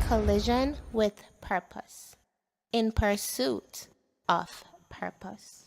collision with purpose, in pursuit of purpose.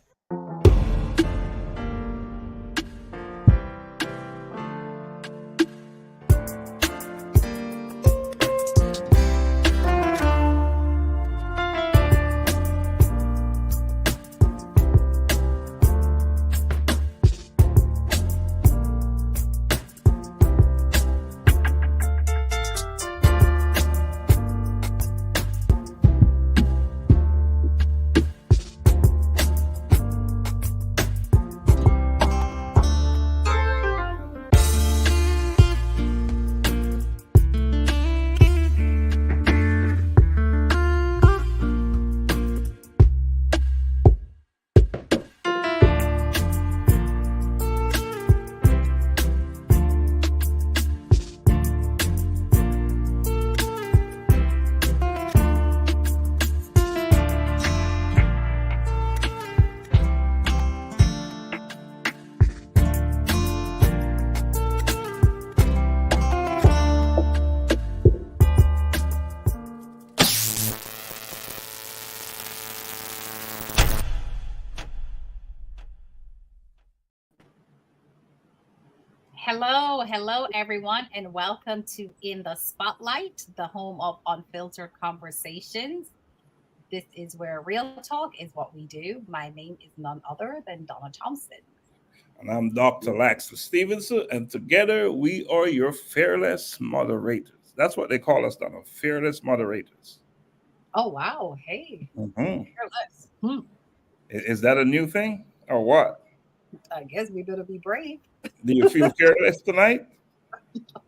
Hello, everyone, and welcome to In the Spotlight, the home of unfiltered conversations. This is where real talk is what we do. My name is none other than Donna Thompson. And I'm Dr. Laxley Stephenson, and together we are your fearless moderators. That's what they call us, Donna, fearless moderators. Oh, wow. Hey, fearless. Is that a new thing or what? I guess we better be brave. Do you feel fearless tonight? I'm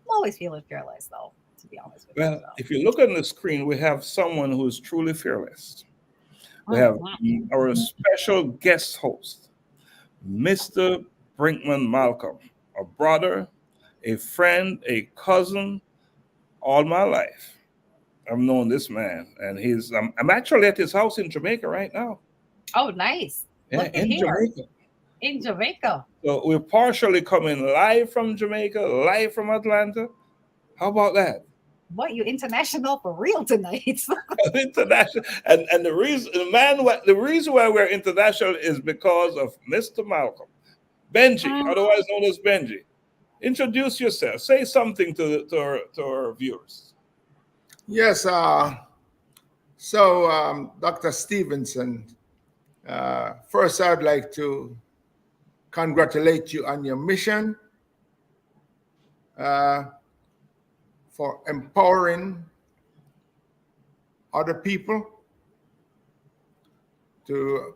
always feeling fearless, though, to be honest with you. Well, if you look on the screen, we have someone who is truly fearless. We have our special guest host, Mr. Brinkman Malcolm, a brother, a friend, a cousin, all my life. I've known this man, and I'm actually at his house in Jamaica right now. Oh, nice. Yeah, in Jamaica. In Jamaica. So we're partially coming live from Jamaica, live from Atlanta. How about that? What, you international for real tonight? International, and the reason why we're international is because of Mr. Malcolm, Benji, otherwise known as Benji. Introduce yourself. Say something to our viewers. Yes. Dr. Stephenson, first I'd like to congratulate you on your mission for empowering other people to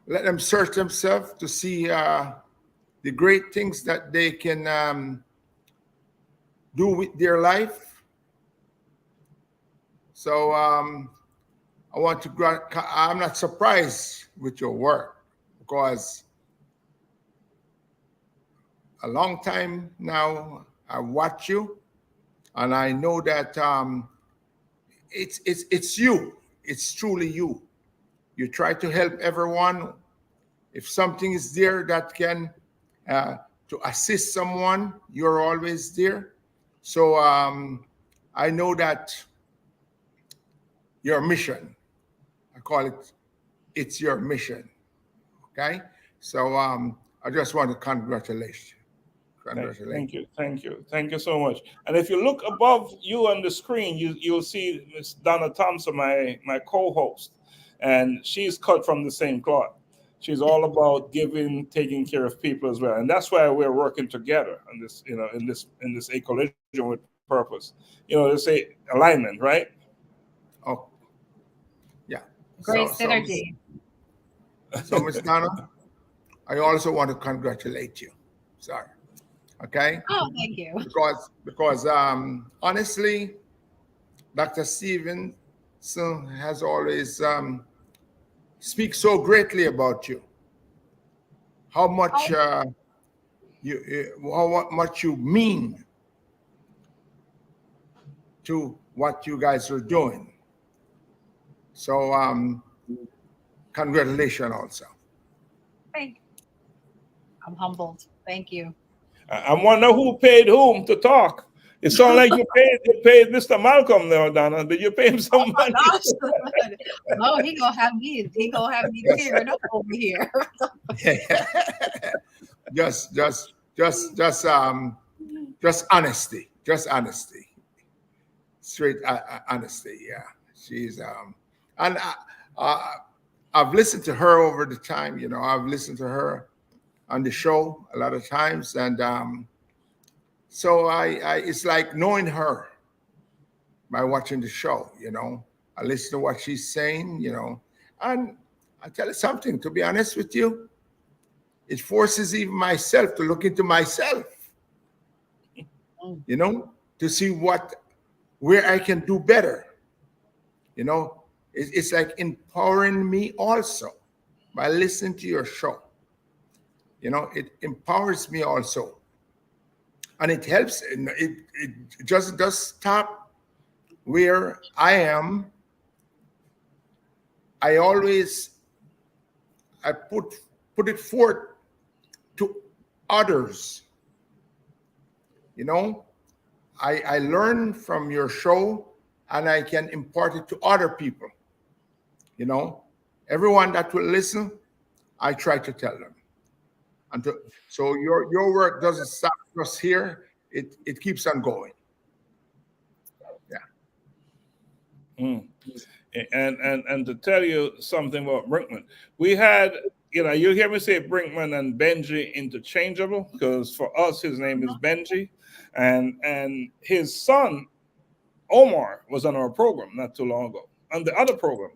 let them search themselves to see the great things that they can do with their life. So I'm not surprised with your work because a long time now I watch you, and I know that it's you. It's truly you. You try to help everyone. If something is there that can to assist someone, you're always there. So I know that your mission, I call it, it's your mission. Okay? So I just want to congratulate you. Thank you so much. And if you look above you on the screen, you'll see Miss Donna Thompson, my co-host, and she's cut from the same cloth. She's all about giving, taking care of people as well, and that's why we're working together on this, in this a collision with purpose. They say alignment, right? Oh, yeah. Great synergy. So Miss Donna, I also want to congratulate you. Sorry. Okay. Oh, thank you. Because honestly, Dr. Stephenson has always speak so greatly about you. How much you mean to what you guys are doing. So congratulations also. Thank you. I'm humbled. Thank you. I wonder who paid whom to talk. It sounds like you paid Mr. Malcolm there, Donna. Did you pay him some money? Gosh. No, he gonna have me tearing up over here. just honesty, straight honesty. Yeah, she's and I've listened to her over the time. You know, I've listened to her on the show a lot of times, and so I it's like knowing her by watching the show. You know, I listen to what she's saying. You know, and I tell you something. To be honest with you, it forces even myself to look into myself. You know, to see where I can do better. You know, it's like empowering me also by listening to your show. You know, it empowers me also. And it helps, it just does stop where I am. I put it forth to others. You know, I learn from your show and I can impart it to other people. You know, everyone that will listen, I try to tell them. So your work doesn't stop just here. It keeps on going. Yeah. And to tell you something about Brinkman, we had, you know, you hear me say Brinkman and Benji interchangeable, because for us his name is Benji, and his son Omar was on our program not too long ago, on the other program,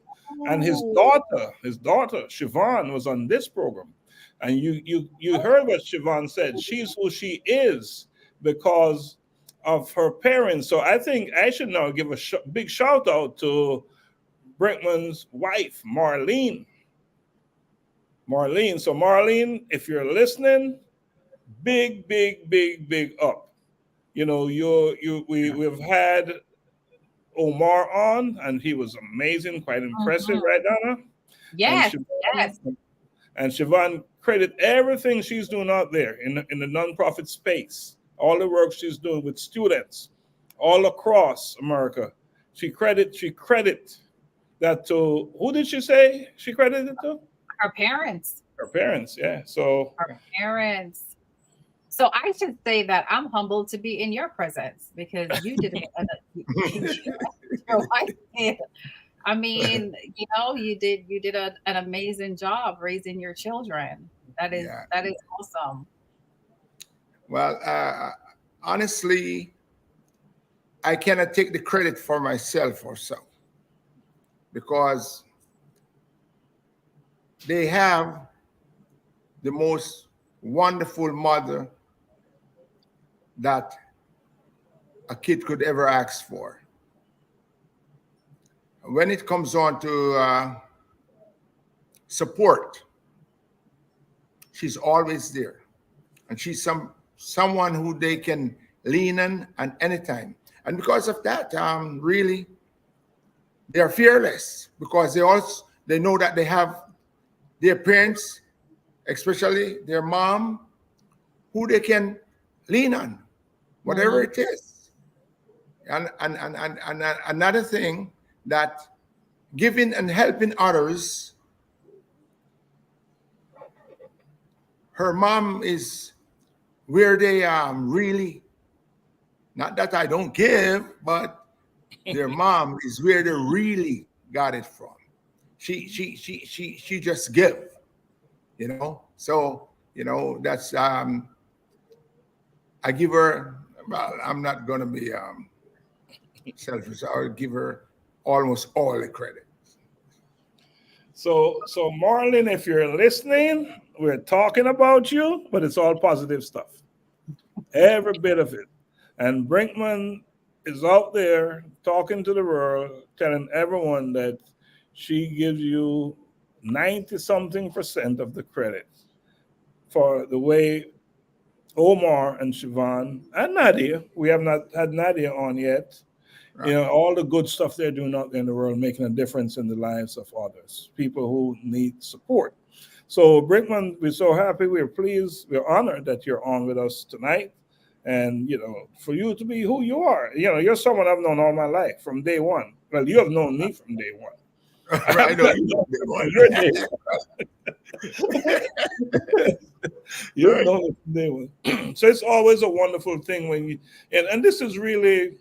and his daughter Siobhan was on this program. And you heard what Siobhan said. She's who she is because of her parents. So I think I should now give a big shout out to Brinkman's wife, Marlene. So Marlene, if you're listening, big up. You know, we've had Omar on, and he was amazing, quite impressive, right, Donna? Yes, yes. And Siobhan credit everything she's doing out there in the nonprofit space, all the work she's doing with students all across America. She credit that to, who did she say she credited it to? Her parents. Her parents, yeah. So her parents. So I should say that I'm humbled to be in your presence because you did it. I mean, you know, you did an amazing job raising your children. That is awesome. Well, honestly, I cannot take the credit for myself or so, because they have the most wonderful mother that a kid could ever ask for. When it comes on to support, she's always there, and she's someone who they can lean on at any time. And because of that, really, they are fearless, because they know that they have their parents, especially their mom, who they can lean on, whatever it is. And another thing, that giving and helping others, her mom is where they really, not that I don't give, but their mom is where they really got it from. She just give, you know. So, you know, that's I give her, well, I'm not gonna be selfish. I'll give her almost all the credit. So Marlene, if you're listening, we're talking about you, but it's all positive stuff. Every bit of it. And Brinkman is out there talking to the world, telling everyone that she gives you 90-something% of the credit for the way Omar and Siobhan and Nadia, we have not had Nadia on yet, right. You know, all the good stuff they're doing out there in the world, making a difference in the lives of others, people who need support. So Brinkman, we're so happy, we're pleased, we're honored that you're on with us tonight. And, for you to be who you are, you're someone I've known all my life from day one. Well, you have known me from day one. I know you know that one. Your day one. You've known it from day one. So it's always a wonderful thing when you, and this is really,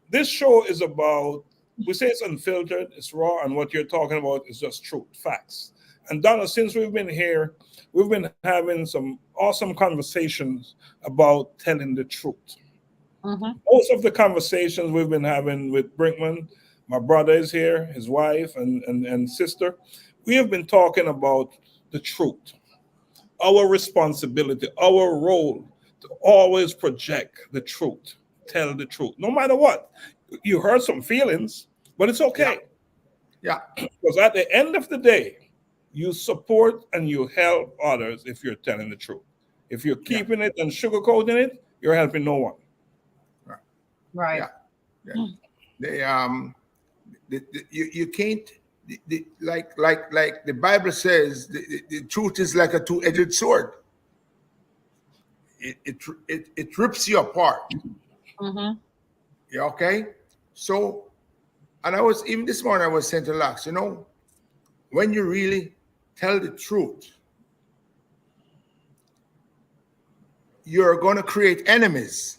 this show is about, we say it's unfiltered, it's raw, and what you're talking about is just truth, facts. And Donna, since we've been here, we've been having some awesome conversations about telling the truth. Most of the conversations we've been having with Brinkman, my brother is here, his wife and sister, we have been talking about the truth, our responsibility, our role to always project the truth, tell the truth, no matter what. You hurt some feelings, but it's okay. Yeah. Because at the end of the day, you support and you help others if you're telling the truth. If you're keeping it and sugarcoating it, you're helping no one. Right. Yeah. You can't, like the Bible says, the truth is like a two-edged sword. It rips you apart. Yeah, okay. So, and even this morning I was saying to Lax, when you really tell the truth, you're going to create enemies.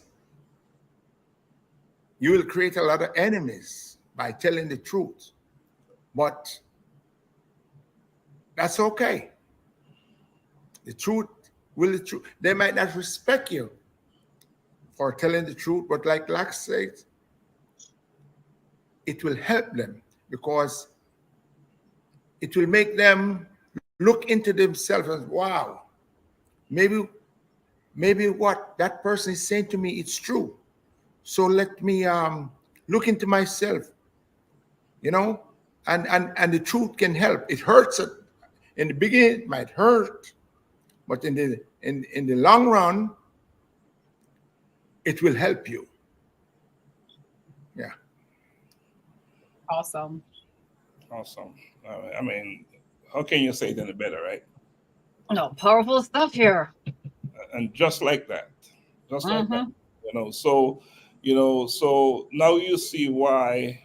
You will create a lot of enemies by telling the truth. But that's okay. The truth will the truth. They might not respect you for telling the truth, but like Lax said, it will help them because it will make them look into themselves and, wow, maybe what that person is saying to me, it's true. So let me look into myself, and the truth can help. It hurts in the beginning, it might hurt, but in the long run, it will help you. Yeah. Awesome. I mean, how can you say it any better, right? No, powerful stuff here. And just like that, like that, So now you see why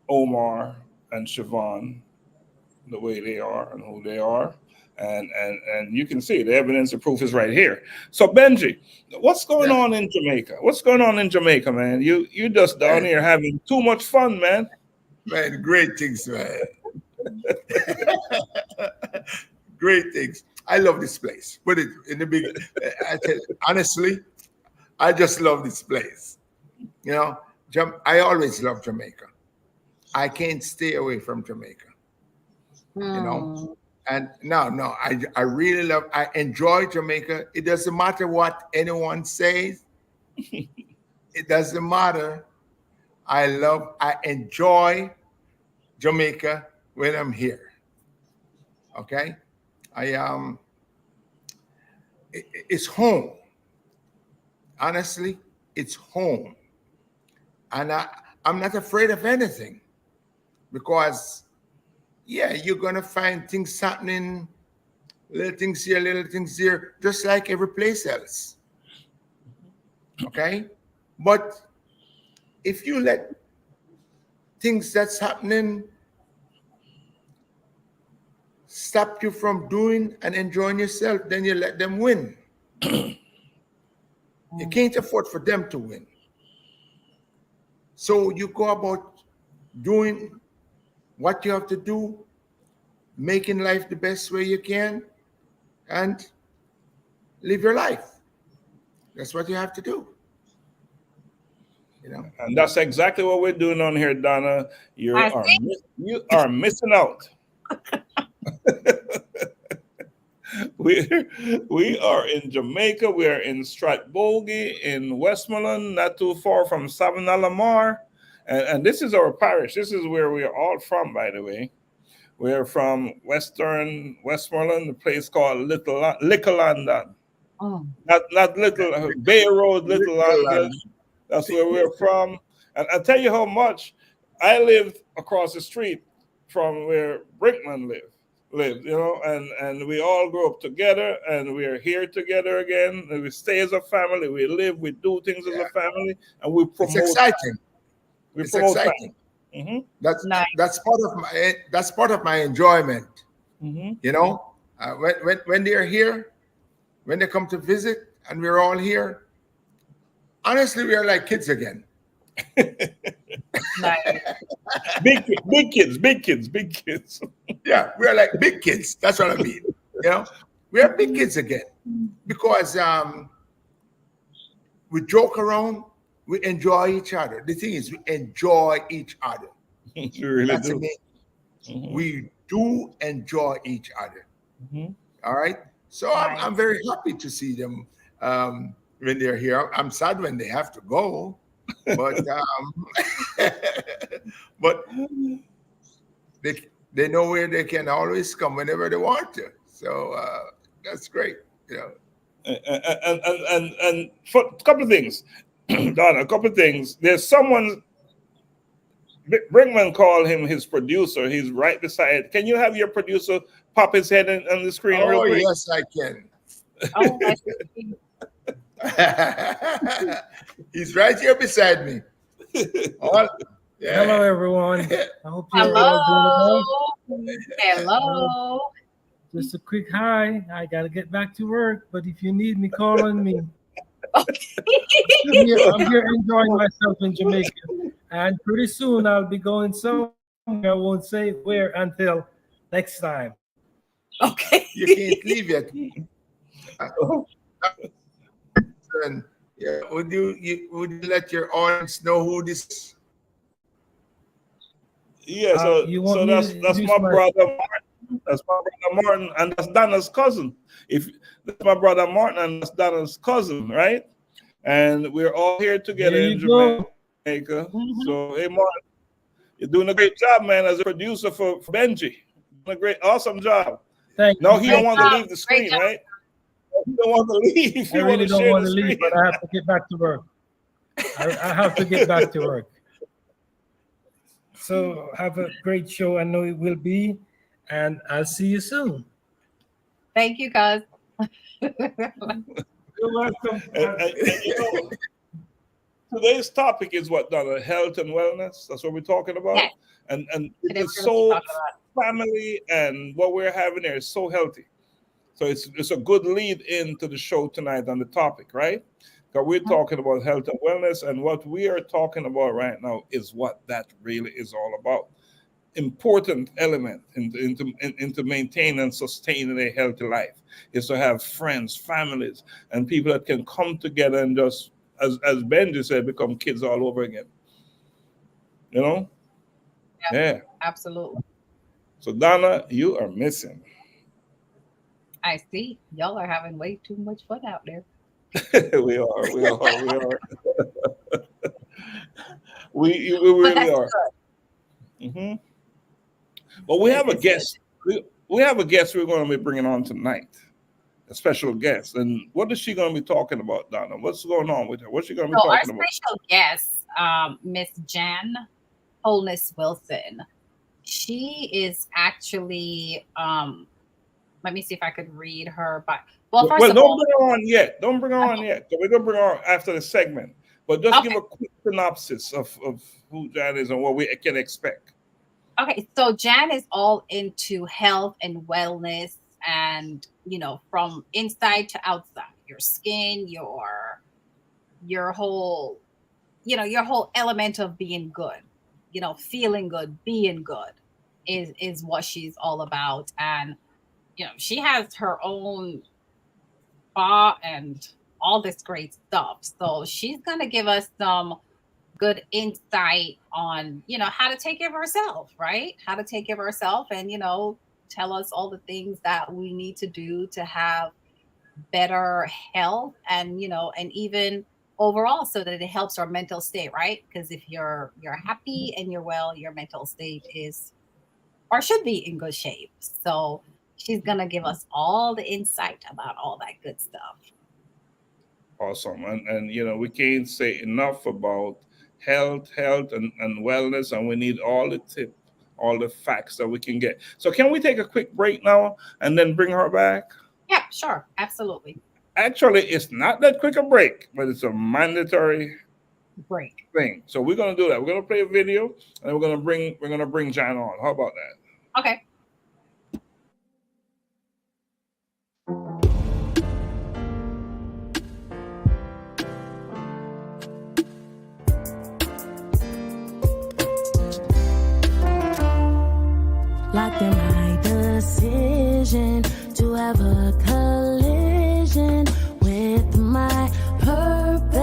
Omar and Siobhan, the way they are and who they are, and you can see the evidence, the proof is right here. So Benji, what's going on in Jamaica? What's going on in Jamaica, man? You just down here having too much fun, man. Man, great things, man. Great things. I love this place. Put it in the big. I tell you, honestly, I just love this place. I always love Jamaica. I can't stay away from Jamaica. And no, I really love. I enjoy Jamaica. It doesn't matter what anyone says. It doesn't matter. I enjoy Jamaica when I'm here. Okay. It's home. Honestly, it's home. And I'm not afraid of anything because, you're going to find things happening, little things here, little things there, just like every place else. Okay? But if you let things that's happening stop you from doing and enjoying yourself, then you let them win. You can't afford for them to win. So you go about doing what you have to do, making life the best way you can, and live your life. That's what you have to do. And that's exactly what we're doing on here, Donna. You are missing out. We are in Jamaica. We are in Stratbogie, in Westmoreland, not too far from Savannah Lamar. And this is our parish. This is where we are all from, by the way. We're from Western Westmoreland, a place called Little London. Oh. Not Little Bay Road, Little London. That's where we're from. And I'll tell you how much I lived across the street from where Brinkman lived. live, you know, and we all grow up together, and we are here together again, and we stay as a family, we live, we do things as a family, and we promote. It's exciting. We It's promote exciting. Mm-hmm. Nice. That's part of my enjoyment. Mm-hmm. You know, when they're here, when they come to visit, and we're all here. Honestly, we are like kids again. Nice. big kids. Yeah, we are like big kids. That's what I mean. You know, we are big kids again because we joke around, we enjoy each other. The thing is, we enjoy each other. We really That's do. the main. Mm-hmm. We do enjoy each other. Mm-hmm. All right. So I'm very happy to see them when they're here. I'm sad when they have to go, but but they know where they can always come whenever they want to. So that's great. You know. And for a couple of things, Donna, a couple of things. There's someone, Brinkman called him his producer. He's right beside. Can you have your producer pop his head on the screen real quick? Yes, I can. Oh, He's right here beside me. Hello, everyone. I hope you're all doing well. Hello. Just a quick hi. I got to get back to work, but if you need me, call on me. I'm here enjoying myself in Jamaica. And pretty soon I'll be going somewhere. I won't say where until next time. Okay. You can't leave yet. And, would you let your audience know who this is? Yeah, so that's my brother Martin. That's my brother Martin, and that's Donna's cousin. That's my brother Martin, and that's Donna's cousin, right? And we're all here together in Jamaica. Mm-hmm. So, hey, Martin, you're doing a great job, man, as a producer for Benji. Doing a great, awesome job. Thank no, you. he don't want to leave the screen, right? He don't want to leave. I really don't want to leave, but I have to get back to work. I have to get back to work. So have a great show. I know it will be, and I'll see you soon. Thank you, guys. You're welcome. And, you know, today's topic is what, Donna? Health and wellness. That's what we're talking about. Yes. And it's so family, and what we're having here is so healthy. So it's a good lead into the show tonight on the topic, right? Because we're talking about health and wellness, and what we are talking about right now is what that really is all about. Important element into maintaining and sustaining a healthy life is to have friends, families, and people that can come together and just, as Benji said, become kids all over again. You know? Yeah. Absolutely. So Donna, you are missing. I see. Y'all are having way too much fun out there. we are. we really are. Mm-hmm. But we have a guest. We have a guest we're going to be bringing on tonight, a special guest. And what is she going to be talking about, Donna? What's going on with her? What's she going to be talking about? Our special guest, Miss Jan Holness Wilson. She is actually, let me see if I could read her. But don't bring her on yet. Don't bring her on yet. So we're going to bring her on after the segment. But just give a quick synopsis of who Jan is and what we can expect. Okay, so Jan is all into health and wellness, and from inside to outside, your skin, your whole element of being good, feeling good, being good is what she's all about. And she has her own spa and all this great stuff. So she's gonna give us some good insight on how to take care of herself, right? How to take care of herself, and tell us all the things that we need to do to have better health, and and even overall, so that it helps our mental state, right? Because if you're happy and you're well, your mental state is or should be in good shape. So she's gonna give us all the insight about all that good stuff. Awesome. And we can't say enough about health and wellness, and we need all the all the facts that we can get. So can we take a quick break now and then bring her back? Yeah, sure. Absolutely. Actually, it's not that quick a break, but it's a mandatory break thing. So we're gonna do that. We're gonna play a video and we're gonna bring Jan on. How about that? Okay. Locked in my decision to have a collision with my purpose.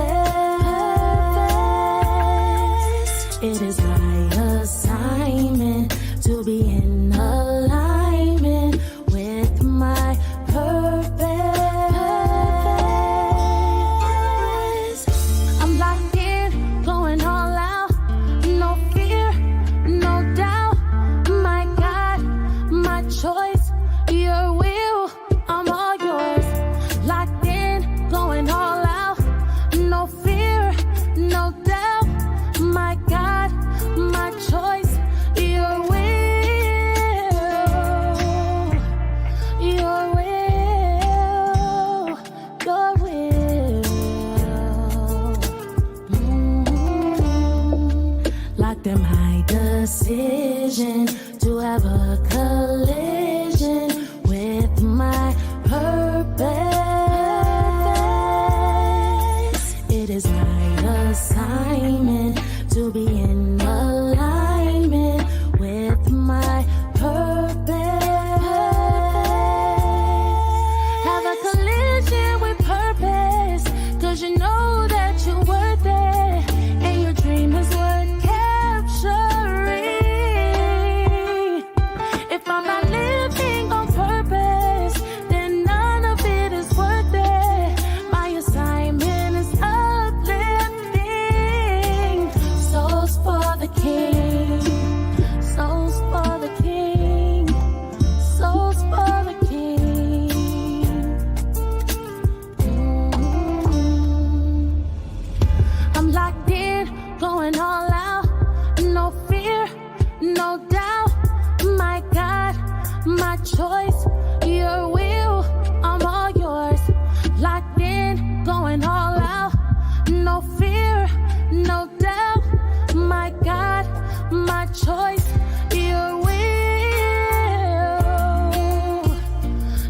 It is my assignment to be in alignment with my purpose. I'm locked in, going all out, no fear, no doubt. My God, my choice, your will, I'm all yours. Locked in, going all out, no fear, no doubt. My God, my choice, your will, your will, your will. Locked in my decision to have a collision with my purpose. It is my assignment to be in alignment with my purpose. Have a collision with purpose, 'cause you know that you're worth it, and your dream is worth capturing. If I'm not living on purpose, then none of it is worth it. My assignment is uplifting souls for the King, souls for the King, souls for the King. I'm locked in, going all out, no fear, no doubt. My God, my choice, your will, I'm all yours. Locked in, going all out, no fear, no doubt. My God, my choice, your will,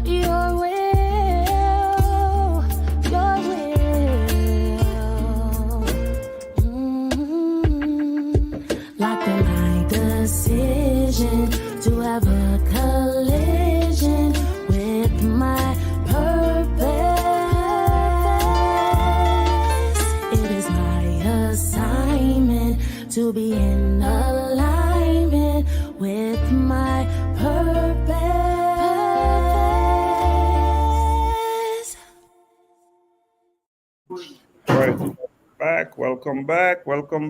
your will, your will. Locked in my decision to have a collision with my purpose. It is my assignment to be in alignment with my purpose. All right. Welcome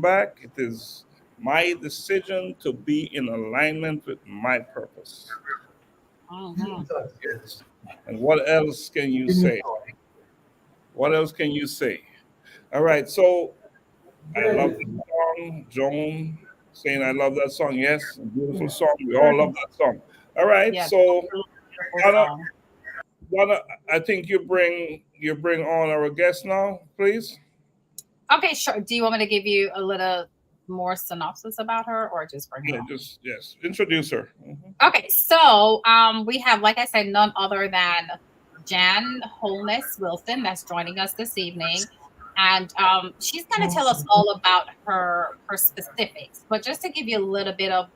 back. It is my decision to be in alignment with my purpose. And what else can you say? What else can you say? All right, so I love the song. Joan saying I love that song. Yes, a beautiful song. We all love that song. All right, Yes. so Donna, Song. Donna, I think you bring on our guest now, please. Okay, sure. Do you want me to give you a little more synopsis about her, or just bring her Yeah, on? just yes, introduce her. Mhm. Okay, so we have, like I said, none other than Jan Holness Wilson that's joining us this evening, and she's going to tell us all about her specifics. But just to give you a little bit of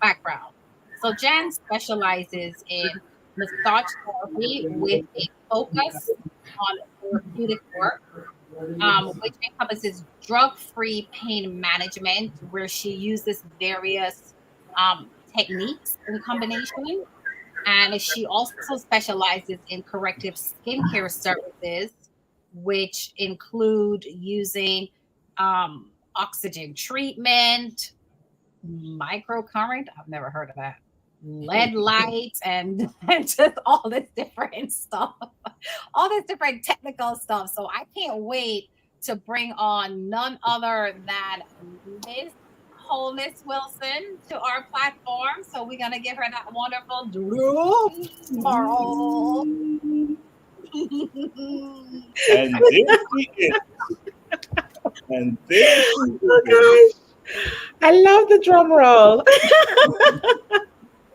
background, so Jan specializes in massage therapy with a focus on therapeutic work, which encompasses drug-free pain management, where she uses various techniques in combination. And she also specializes in corrective skincare services, which include using oxygen treatment, microcurrent, I've never heard of that, LED lights, and just all this different stuff, all this different technical stuff. So I can't wait to bring on none other than Miss Holness Wilson to our platform. So we're gonna give her that wonderful drum roll. And there she is. And there she is. Oh gosh, I love the drum roll.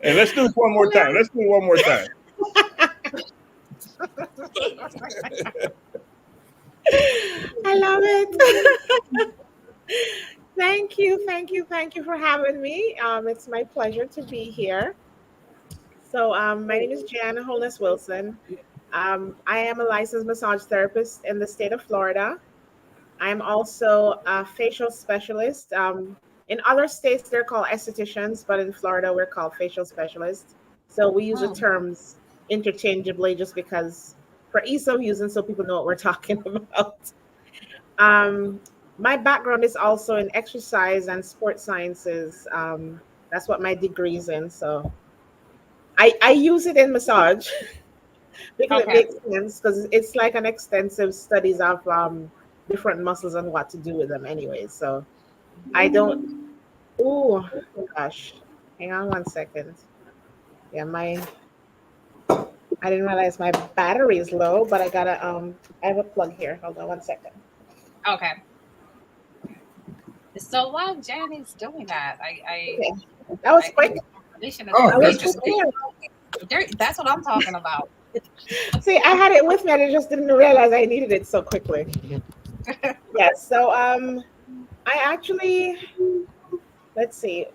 And let's do it one more time. Let's do it one more time. I love it. Thank you for having me. It's my pleasure to be here. So, my name is Jan Holness Wilson. I am a licensed massage therapist in the state of Florida. I'm also a facial specialist. In other states, they're called estheticians, but in Florida, we're called facial specialists. So we use the terms interchangeably just because for ease of use and so people know what we're talking about. My background is also in exercise and sports sciences. That's what my degree is in. So I use it in massage because it makes sense because it's like an extensive studies of different muscles and what to do with them anyway. So I don't, oh gosh, hang on one second. Yeah, I didn't realize my battery is low, but I have a plug here. Hold on one second. Okay. So while Jan is doing that, that was quick. That's what I'm talking about. See, I had it with me, and I just didn't realize I needed it so quickly. Yes, so I actually, let's see.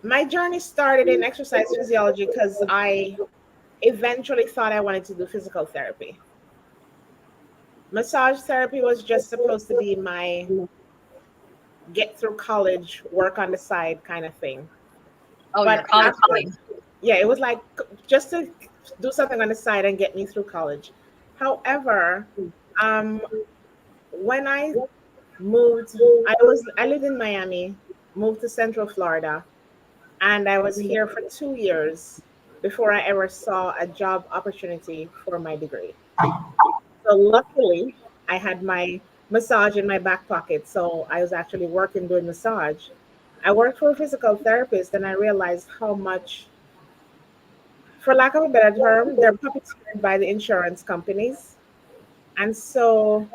My journey started in exercise physiology because I eventually thought I wanted to do physical therapy. Massage therapy was just supposed to be my get through college, work on the side kind of thing. Oh, but college. Yeah, it was like just to do something on the side and get me through college. However, when I moved, I lived in Miami, moved to Central Florida, and I was here for 2 years before I ever saw a job opportunity for my degree. So luckily, I had my massage in my back pocket. So I was actually working doing massage. I worked for a physical therapist and I realized how much, for lack of a better term, they're puppeteered by the insurance companies. And so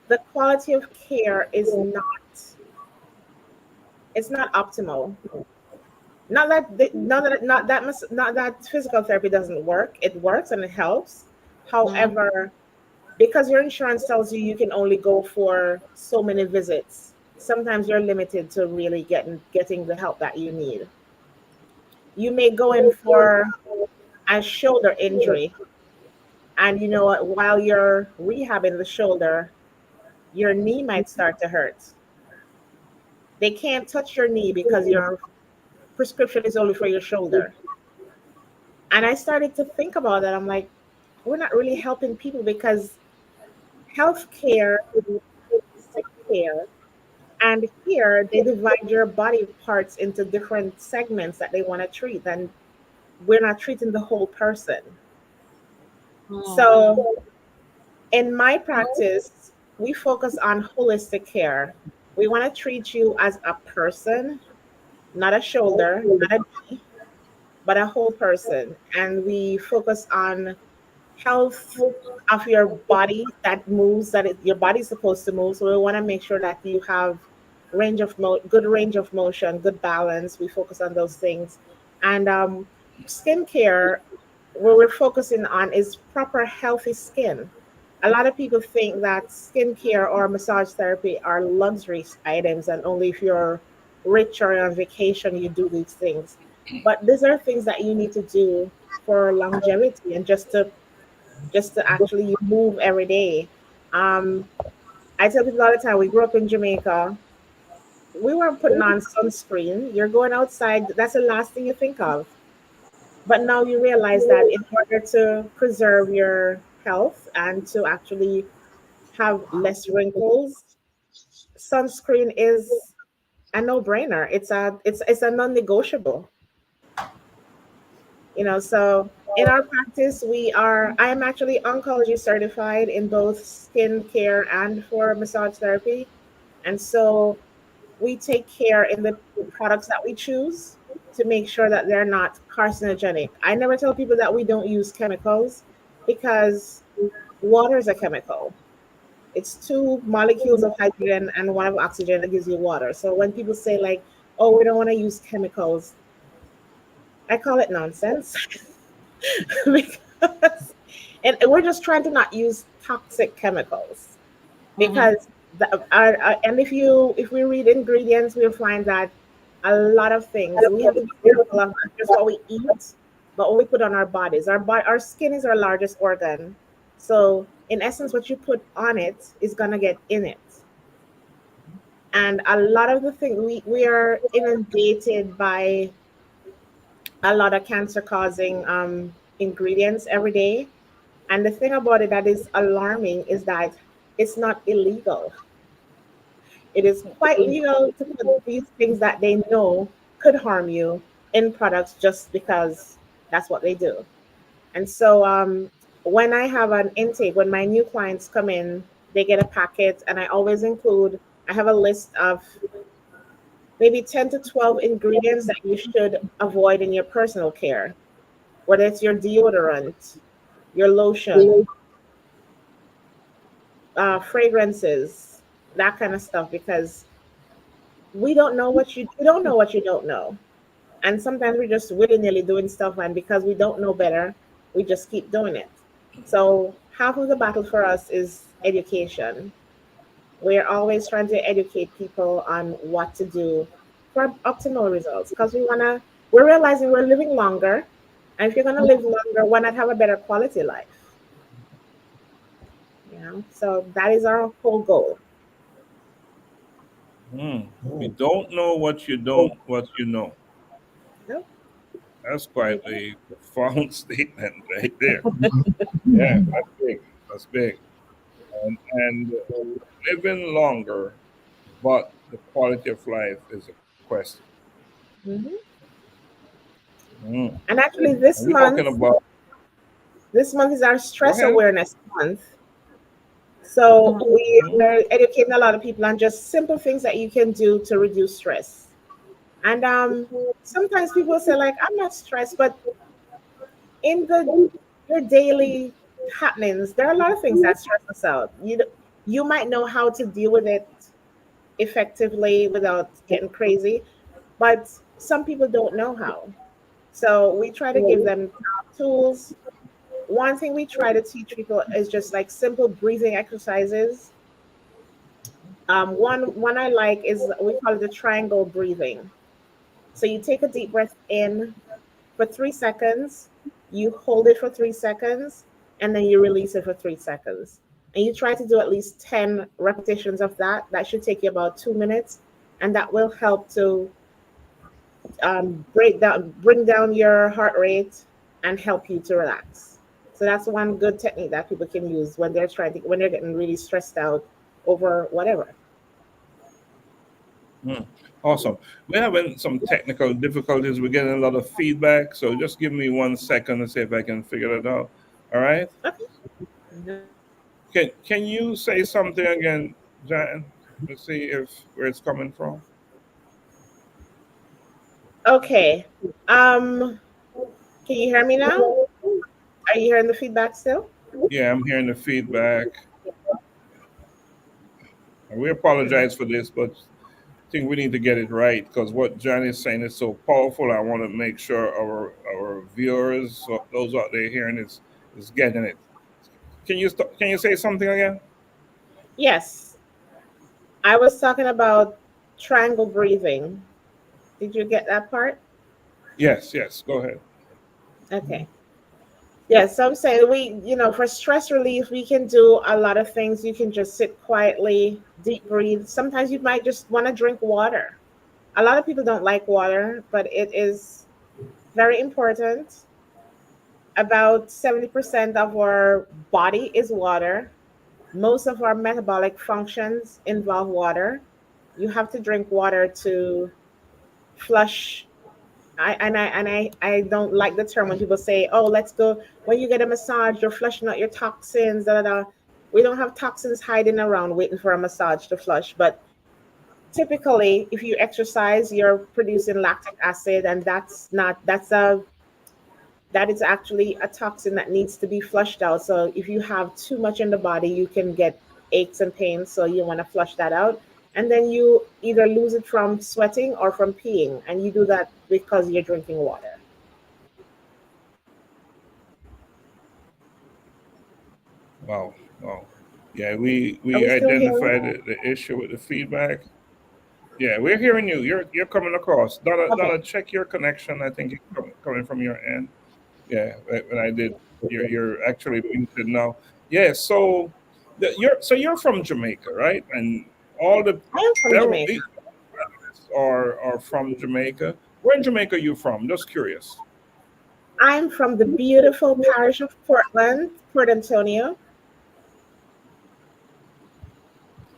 the quality of care is not optimal. Not that physical therapy doesn't work. It works and it helps. However, because your insurance tells you can only go for so many visits, sometimes you're limited to really getting the help that you need. You may go in for a shoulder injury, and you know what? While you're rehabbing the shoulder, your knee might start to hurt. They can't touch your knee because your prescription is only for your shoulder. And I started to think about that. I'm like, we're not really helping people because healthcare is sick care. And here they divide your body parts into different segments that they want to treat. And we're not treating the whole person. So in my practice, we focus on holistic care. We want to treat you as a person, not a shoulder, not a knee, but a whole person. And we focus on health of your body that moves, your body's supposed to move. So we want to make sure that you have good range of motion, good balance. We focus on those things. And skincare, what we're focusing on is proper healthy skin. A lot of people think that skincare or massage therapy are luxury items, and only if you're rich or on vacation you do these things. But these are things that you need to do for longevity and just to actually move every day. I tell people all the time, we grew up in Jamaica. We weren't putting on sunscreen. You're going outside, that's the last thing you think of. But now you realize that in order to preserve your health and to actually have less wrinkles, sunscreen is a no-brainer. It's a non-negotiable. So in our practice, I am actually oncology certified in both skin care and for massage therapy. And so we take care in the products that we choose to make sure that they're not carcinogenic. I never tell people that we don't use chemicals because water is a chemical. It's two molecules of hydrogen and one of oxygen that gives you water. So when people say like, "Oh, we don't want to use chemicals," I call it nonsense because, and we're just trying to not use toxic chemicals because and if we read ingredients, we'll find that a lot of things we have to be careful of not just what we eat, but what we put on our bodies. Our skin is our largest organ, so in essence, what you put on it is gonna get in it. And a lot of the things we are inundated by a lot of cancer causing ingredients every day. And the thing about it that is alarming is that it's not illegal. It is quite legal to put these things that they know could harm you in products just because that's what they do. And so when I have an intake, when my new clients come in, they get a packet, and I always include, I have a list of maybe 10 to 12 ingredients that you should avoid in your personal care, whether it's your deodorant, your lotion, fragrances, that kind of stuff, because we don't know what you don't know what you don't know. And sometimes we're just willy-nilly doing stuff, and because we don't know better, we just keep doing it. So half of the battle for us is education. We're always trying to educate people on what to do for optimal results because we're realizing we're living longer. And if you're going to live longer, why not have a better quality life? You know, so that is our whole goal. You don't know what you know. Nope. That's quite a profound statement right there. Yeah, that's big. That's big. And living longer, but the quality of life is a question. Mm-hmm. Mm. And actually, And we're talking about. this month is our Go stress ahead. awareness month. So we're educating a lot of people on just simple things that you can do to reduce stress. And sometimes people say like, "I'm not stressed," but in your daily happenings, there are a lot of things that stress us out. You might know how to deal with it effectively without getting crazy, but some people don't know how. So we try to give them tools. One thing we try to teach people is just like simple breathing exercises. One I like is we call it the triangle breathing. So you take a deep breath in for 3 seconds, you hold it for 3 seconds, and then you release it for 3 seconds. And you try to do at least 10 repetitions of that. That should take you about 2 minutes, and that will help to bring down your heart rate and help you to relax. So that's one good technique that people can use when they're getting really stressed out over whatever. Awesome. We're having some technical difficulties. We're getting a lot of feedback. So just give me 1 second to see if I can figure it out. All right. Okay. Can you say something again, Jan? Let's see where it's coming from. Okay. Can you hear me now? Are you hearing the feedback still? Yeah, I'm hearing the feedback. And we apologize for this, but I think we need to get it right because what Jan is saying is so powerful. I want to make sure our viewers, those out there hearing is getting it. Can you say something again? Yes. I was talking about triangle breathing. Did you get that part? Yes. Go ahead. Okay. Yes, so I'm saying for stress relief, we can do a lot of things. You can just sit quietly, deep breathe. Sometimes you might just want to drink water. A lot of people don't like water, but it is very important. About 70% of our body is water. Most of our metabolic functions involve water. You have to drink water to flush. I don't like the term when people say, "Oh, let's go." When you get a massage, you're flushing out your toxins. Da, da, da. We don't have toxins hiding around waiting for a massage to flush, but typically, if you exercise, you're producing lactic acid, and that is actually a toxin that needs to be flushed out. So if you have too much in the body, you can get aches and pains. So you want to flush that out. And then you either lose it from sweating or from peeing. And you do that because you're drinking water. Wow. Yeah, we Are we still identified hearing? the issue with the feedback. Yeah, we're hearing you. You're coming across. Donna, Okay. check your connection. I think it's coming from your end. Yeah, when I did, you're actually muted now. Yeah, so you're from Jamaica, right? And all the I am from Jamaica. these are from Jamaica. Where in Jamaica are you from? Just curious. I'm from the beautiful parish of Portland, Port Antonio.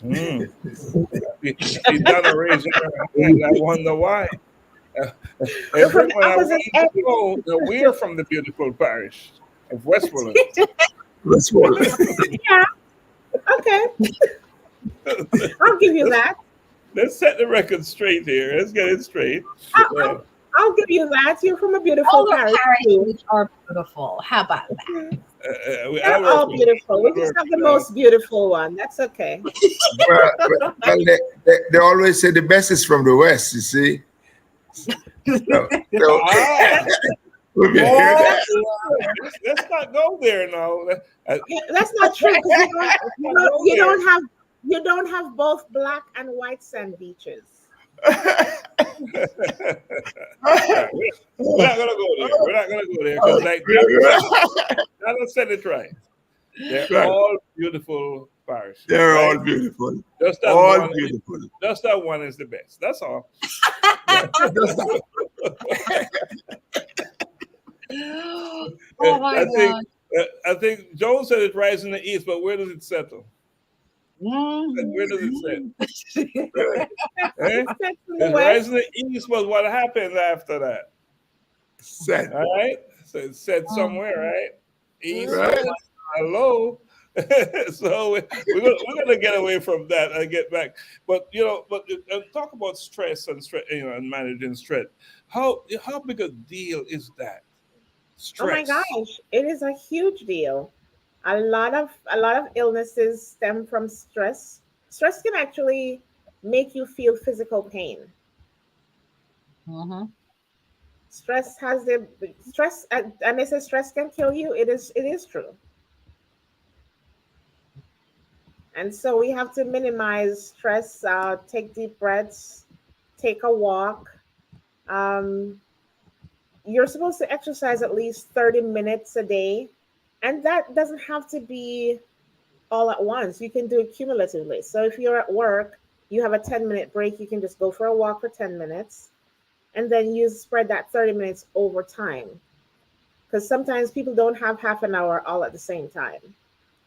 See, Donna raised her hand. I wonder why. We're from the When I opposite wanted to go, that we're from the beautiful parish of Westmoreland. Yeah. Okay. I'll give you that. Let's set the record straight here. Let's get it straight. I'll give you that. You're from a beautiful All the parish. parishes are beautiful. How about that? They're all beautiful. We just have the most beautiful one. That's okay. Well, they always say the best is from the West, you see. Let's not go there now. That's not true. You don't have both black and white sand beaches. We're not gonna go there. We're not gonna go there because, like, Donna said it right. They're all beautiful parishes. They're all beautiful. Just that all one, beautiful. Just that one is the best. That's all. Oh my God. I think Joe said it rises in the east, but where does it settle? Where does it set? It rises in the east, but what happened after that? Set. All right. So it said somewhere, right? East. Right. Hello. So we're gonna get away from that and get back. But talk about stress and and managing stress. How big a deal is that? Stress. Oh my gosh, it is a huge deal. A lot of illnesses stem from stress. Stress can actually make you feel physical pain. Stress has the stress, and they say stress can kill you. It is true. And so we have to minimize stress. Take deep breaths. Take a walk. You're supposed to exercise at least 30 minutes a day. And that doesn't have to be all at once. You can do it cumulatively. So if you're at work, you have a 10-minute break, you can just go for a walk for 10 minutes. And then you spread that 30 minutes over time. Because sometimes people don't have half an hour all at the same time.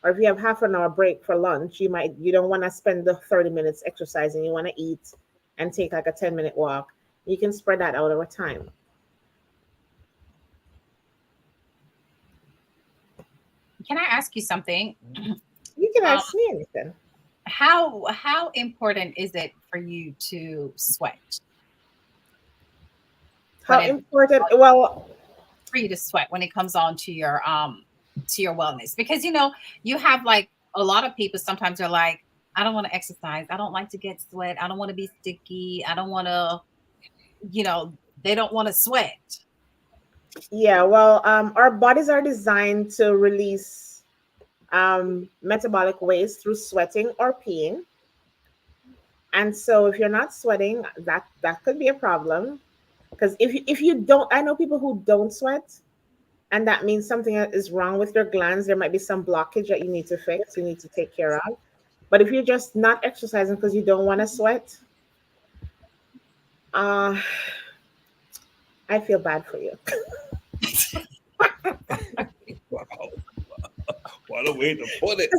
Or if you have half an hour break for lunch, you don't want to spend the 30 minutes exercising. You want to eat and take like a 10-minute walk. You can spread that out over time. Can I ask you something? You can ask me anything. How important is it for you to sweat? How important? Well, for you to sweat when it comes on to your wellness, because you have like a lot of people sometimes are like, I don't want to exercise, I don't like to get sweat, I don't want to be sticky, I don't want to, they don't want to sweat. Yeah, well, our bodies are designed to release metabolic waste through sweating or peeing. And so if you're not sweating, that could be a problem. Because if you don't, I know people who don't sweat, and that means something is wrong with your glands. There might be some blockage that you need to fix, you need to take care of. But if you're just not exercising because you don't want to sweat, I feel bad for you. Wow. What a way to put it.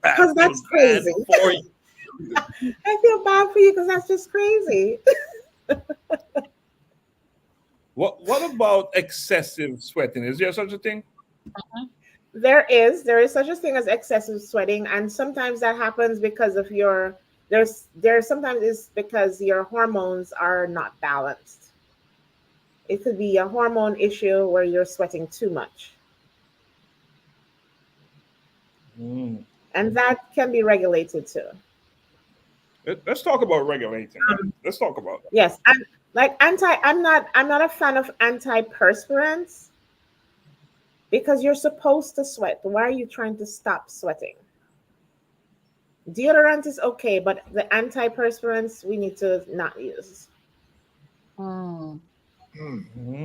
Because that's crazy. For you. I feel bad for you because that's just crazy. What about excessive sweating? Is there such a thing? There is such a thing as excessive sweating, and sometimes that happens because of the there sometimes is because your hormones are not balanced. It could be a hormone issue where you're sweating too much. Mm. And that can be regulated too. Let's talk about regulating. Let's talk about that. Yes, and like I'm not a fan of antiperspirants because you're supposed to sweat. Why are you trying to stop sweating? Deodorant is okay, but the antiperspirants we need to not use. Mm.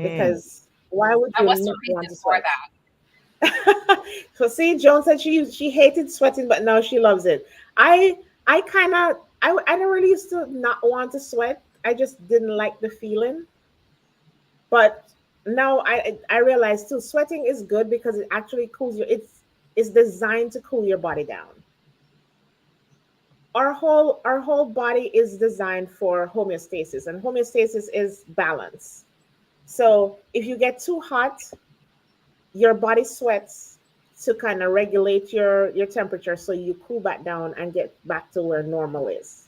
Because why would And you what's the not want reason to for sweat? that? So see, Joan said she hated sweating, but now she loves it. I never really used to not want to sweat. I just didn't like the feeling. But now I realize too, sweating is good because it actually cools you. It's designed to cool your body down. Our whole body is designed for homeostasis, and homeostasis is balance. So if you get too hot, your body sweats to kind of regulate your temperature so you cool back down and get back to where normal is.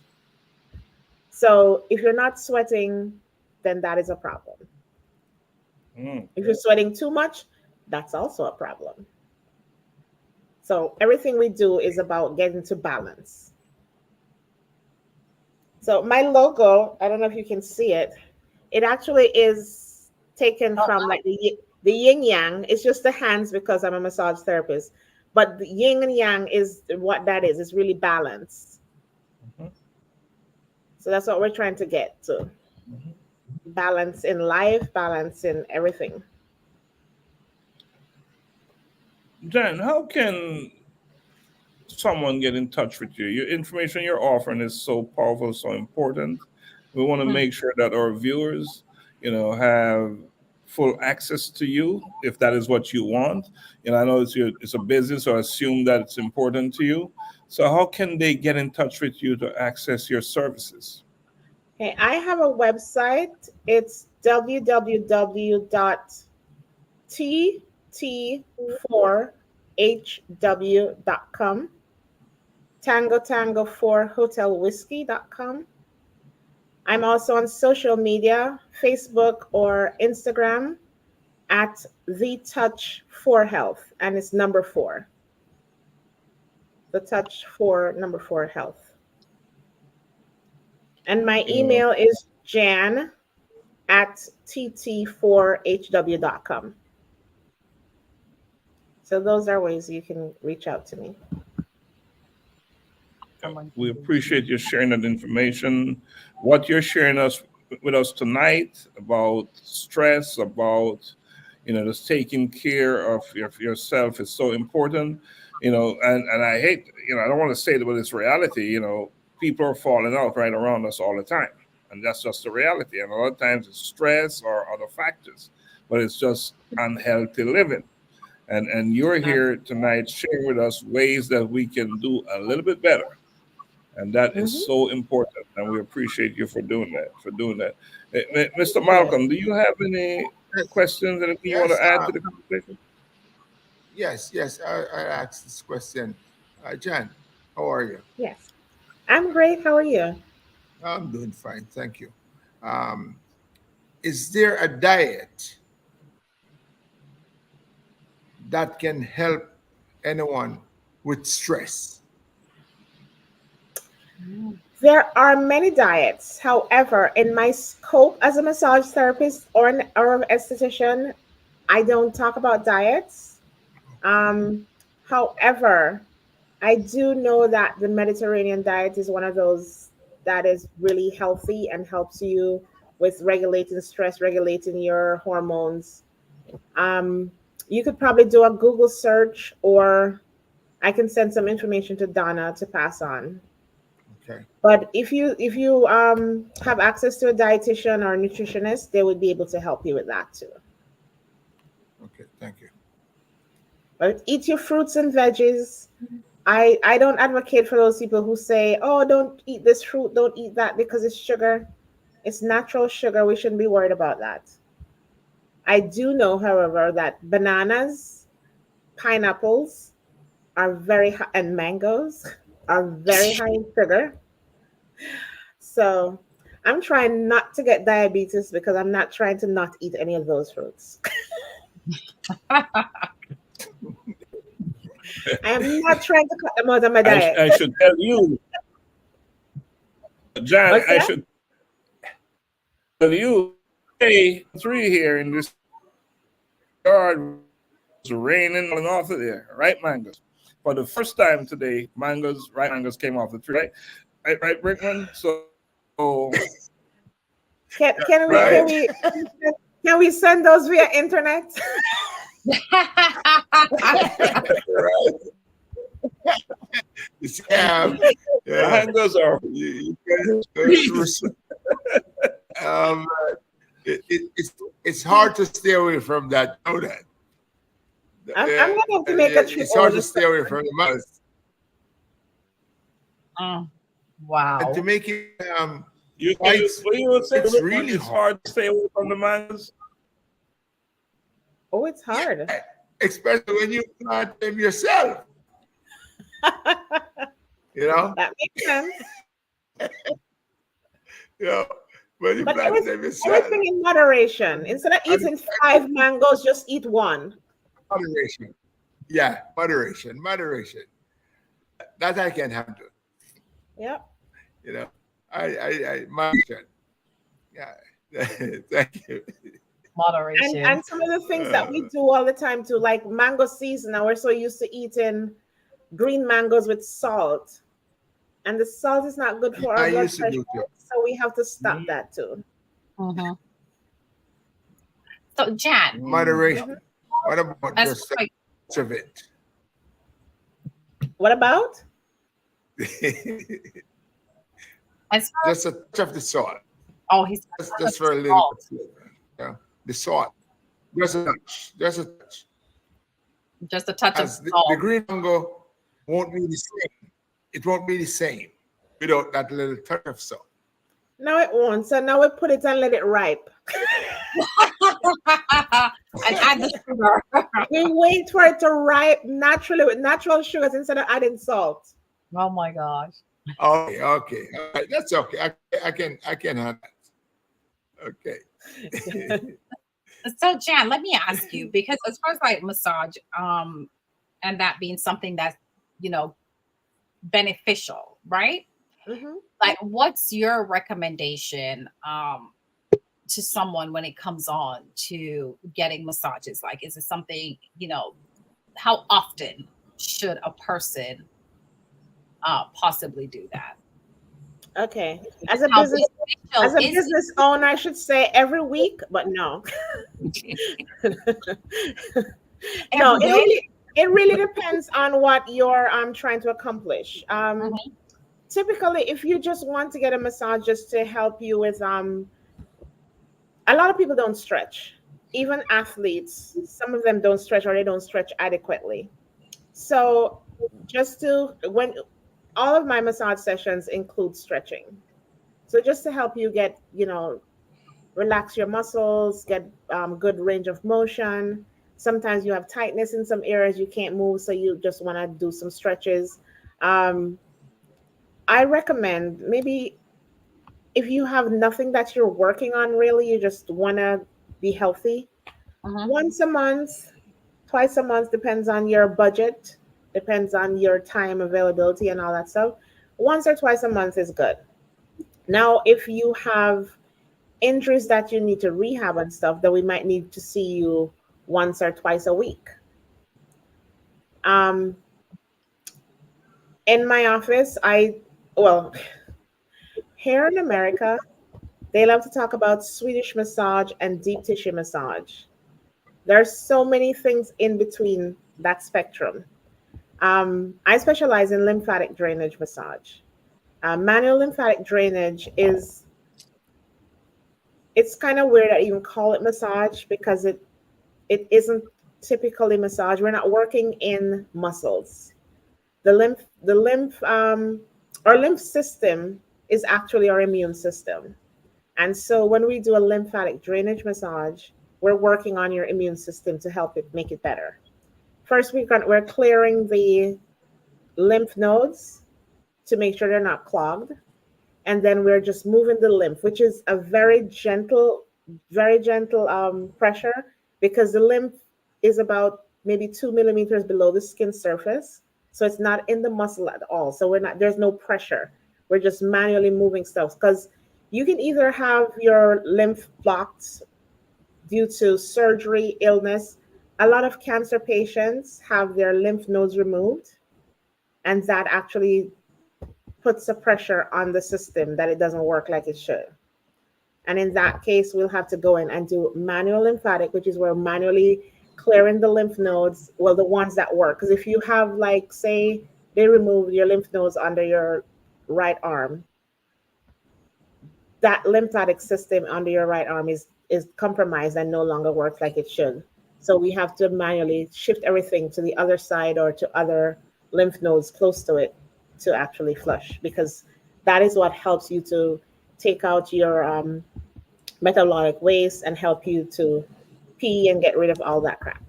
So if you're not sweating, then that is a problem. If you're sweating too much, that's also a problem. So everything we do is about getting to balance. So my logo, I don't know if you can see it. It actually is taken from like the yin yang. It's just the hands because I'm a massage therapist. But the yin and yang is what that is. It's really balanced. So that's what we're trying to get to. Balance in life, balance in everything. Jan, how can someone get in touch with you? Your information you're offering is so powerful, so important. We want to make sure that our viewers, have full access to you if that is what you want. I know it's a business, so I assume that it's important to you. So how can they get in touch with you to access your services? Okay, I have a website. It's www.tt4hw.com. Tango 4 Hotel Whiskey.com. I'm also on social media, Facebook or Instagram at The Touch 4 Health, and it's number 4. The Touch 4, number 4 Health. And my email is jan at tt4hw.com. So those are ways you can reach out to me. We appreciate you sharing that information. What you're sharing with us tonight about stress, about just taking care of yourself is so important. And I hate, I don't want to say that, but it's reality. People are falling out right around us all the time, and that's just the reality. And a lot of times it's stress or other factors, but it's just unhealthy living. And you're here tonight sharing with us ways that we can do a little bit better. And that is so important, and we appreciate you for doing that. Mr. Malcolm, do you have any questions, anything you want to add to the conversation? Yes. I asked this question. Jan, how are you? Yes, I'm great. How are you? I'm doing fine, thank you. Is there a diet that can help anyone with stress? There are many diets. However, in my scope as a massage therapist or an esthetician, I don't talk about diets. However, I do know that the Mediterranean diet is one of those that is really healthy and helps you with regulating stress, regulating your hormones. You could probably do a Google search, or I can send some information to Donna to pass on. Okay. But if you have access to a dietitian or a nutritionist, they would be able to help you with that too. Okay, thank you. But eat your fruits and veggies. I don't advocate for those people who say, oh, don't eat this fruit, don't eat that because it's sugar. It's natural sugar. We shouldn't be worried about that. I do know, however, that bananas, pineapples are very high, and mangoes are very high in sugar. So I'm trying not to get diabetes because I'm not trying to not eat any of those fruits. I am not trying to cut them out of my diet. I should tell you, Jan, What's I that? should tell you, day 3 here in this yard, it's raining and off of there, right mangoes. For the first time today, ripe mangoes came off the tree, right, Brickman? So Can we send those via internet? mangoes are it's hard to stay away from that. Know that. I'm going to have to make a trip. It's hard to stay away from the mangoes. Wow. And to make it you would say it's really hard to stay away from the mangoes. Oh, it's hard. Yeah, especially when you plant them yourself. You know? That makes sense. You know, when you plant them yourself. Everything in moderation. Instead of eating 5 mangoes, just eat 1. Moderation. Yeah, moderation. That I can handle. Yep. You know, I moderation. Yeah. Thank you. Moderation. And some of the things that we do all the time too, like mango season. Now we're so used to eating green mangoes with salt, and the salt is not good for our blood pressure. So we have to stop that too. Mm-hmm. So Jan, moderation. What about just a touch of it? What about? Just a touch of the salt. Oh, he's just for a little bit. Yeah, the salt. Just a touch. Just a touch of salt. The green mango won't be the same. It won't be the same without that little touch of salt. No, it won't. So now we put it and let it ripe. And add the sugar. We wait for it to ripe naturally with natural sugars instead of adding salt. Oh my gosh. Okay. All right, that's okay. I can handle that. Okay. So Jan, let me ask you, because as far as like massage, and that being something that's, beneficial, right? Mm-hmm. Like, what's your recommendation to someone when it comes on to getting massages? Like, is it something, how often should a person possibly do that? Okay. As a business owner, I should say every week, but no. No, it really depends on what you're trying to accomplish. Typically, if you just want to get a massage just to help you with a lot of people don't stretch. Even athletes, some of them don't stretch or they don't stretch adequately. So when all of my massage sessions include stretching. So just to help you get, relax your muscles, get good range of motion. Sometimes you have tightness in some areas you can't move, so you just want to do some stretches. I recommend maybe if you have nothing that you're working on really, you just want to be healthy. Once a month, twice a month, depends on your budget, depends on your time availability and all that stuff. Once or twice a month is good. Now, if you have injuries that you need to rehab and stuff, then we might need to see you once or twice a week. In my office, here in America, they love to talk about Swedish massage and deep tissue massage. There's so many things in between that spectrum. I specialize in lymphatic drainage massage. Manual lymphatic drainage it's kind of weird to even call it massage because it isn't typically massage. We're not working in muscles. Our lymph system is actually our immune system. And so when we do a lymphatic drainage massage, we're working on your immune system to help it make it better. First, we're clearing the lymph nodes to make sure they're not clogged. and then we're just moving the lymph, which is a very gentle pressure, because the lymph is about maybe 2 millimeters below the skin surface. So it's not in the muscle at all. So there's no pressure. We're just manually moving stuff, because you can either have your lymph blocked due to surgery, illness. A lot of cancer patients have their lymph nodes removed, and that actually puts a pressure on the system that it doesn't work like it should. And in that case, we'll have to go in and do manual lymphatic, which is where manually clearing the lymph nodes, well, the ones that work. Because if you have, like, say, they remove your lymph nodes under your right arm, that lymphatic system under your right arm is compromised and no longer works like it should. So we have to manually shift everything to the other side or to other lymph nodes close to it to actually flush, because that is what helps you to take out your metabolic waste and help you to pee and get rid of all that crap.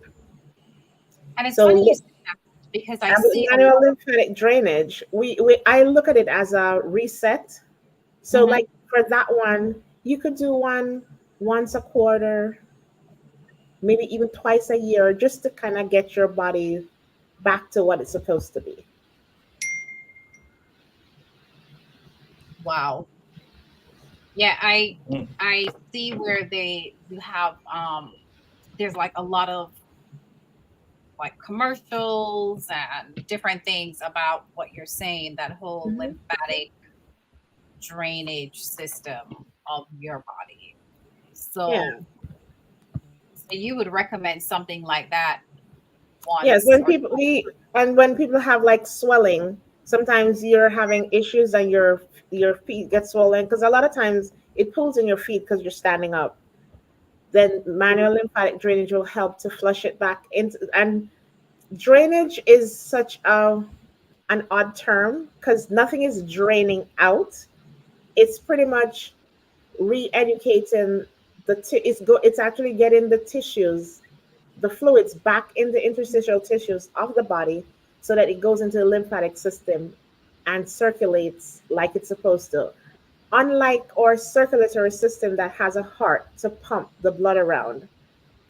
And it's funny you say that, because I see manual lymphatic drainage. I look at it as a reset. So like for that one, you could do one once a quarter, maybe even twice a year, just to kind of get your body back to what it's supposed to be. Wow. Yeah, I see where you have there's like a lot of like commercials and different things about what you're saying, that whole lymphatic drainage system of your body. So, so you would recommend something like that once? Yes, when people have like swelling, sometimes you're having issues and your feet get swollen, because a lot of times it pulls in your feet because you're standing up. Then manual lymphatic drainage will help to flush it back into. And drainage is such an odd term, because nothing is draining out. It's pretty much re-educating it's actually getting the tissues, the fluids, back in the interstitial tissues of the body, so that it goes into the lymphatic system and circulates like it's supposed to. Unlike our circulatory system that has a heart to pump the blood around,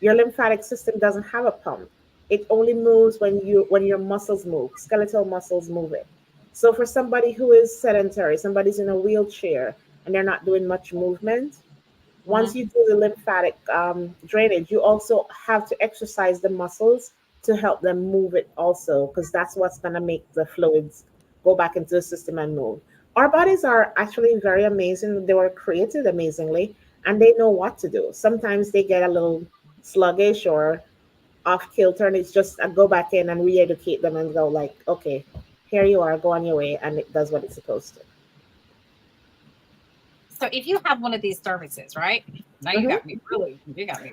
your lymphatic system doesn't have a pump. It only moves when your muscles move, skeletal muscles move it. So for somebody who is sedentary, somebody's in a wheelchair and they're not doing much movement, once you do the lymphatic drainage, you also have to exercise the muscles to help them move it also, because that's what's going to make the fluids go back into the system and move. Our bodies are actually very amazing. They were created amazingly, and they know what to do. Sometimes they get a little sluggish or off kilter, and it's just go back in and re-educate them and go like, okay, here you are, go on your way, and it does what it's supposed to. So if you have one of these services, right? Now you got me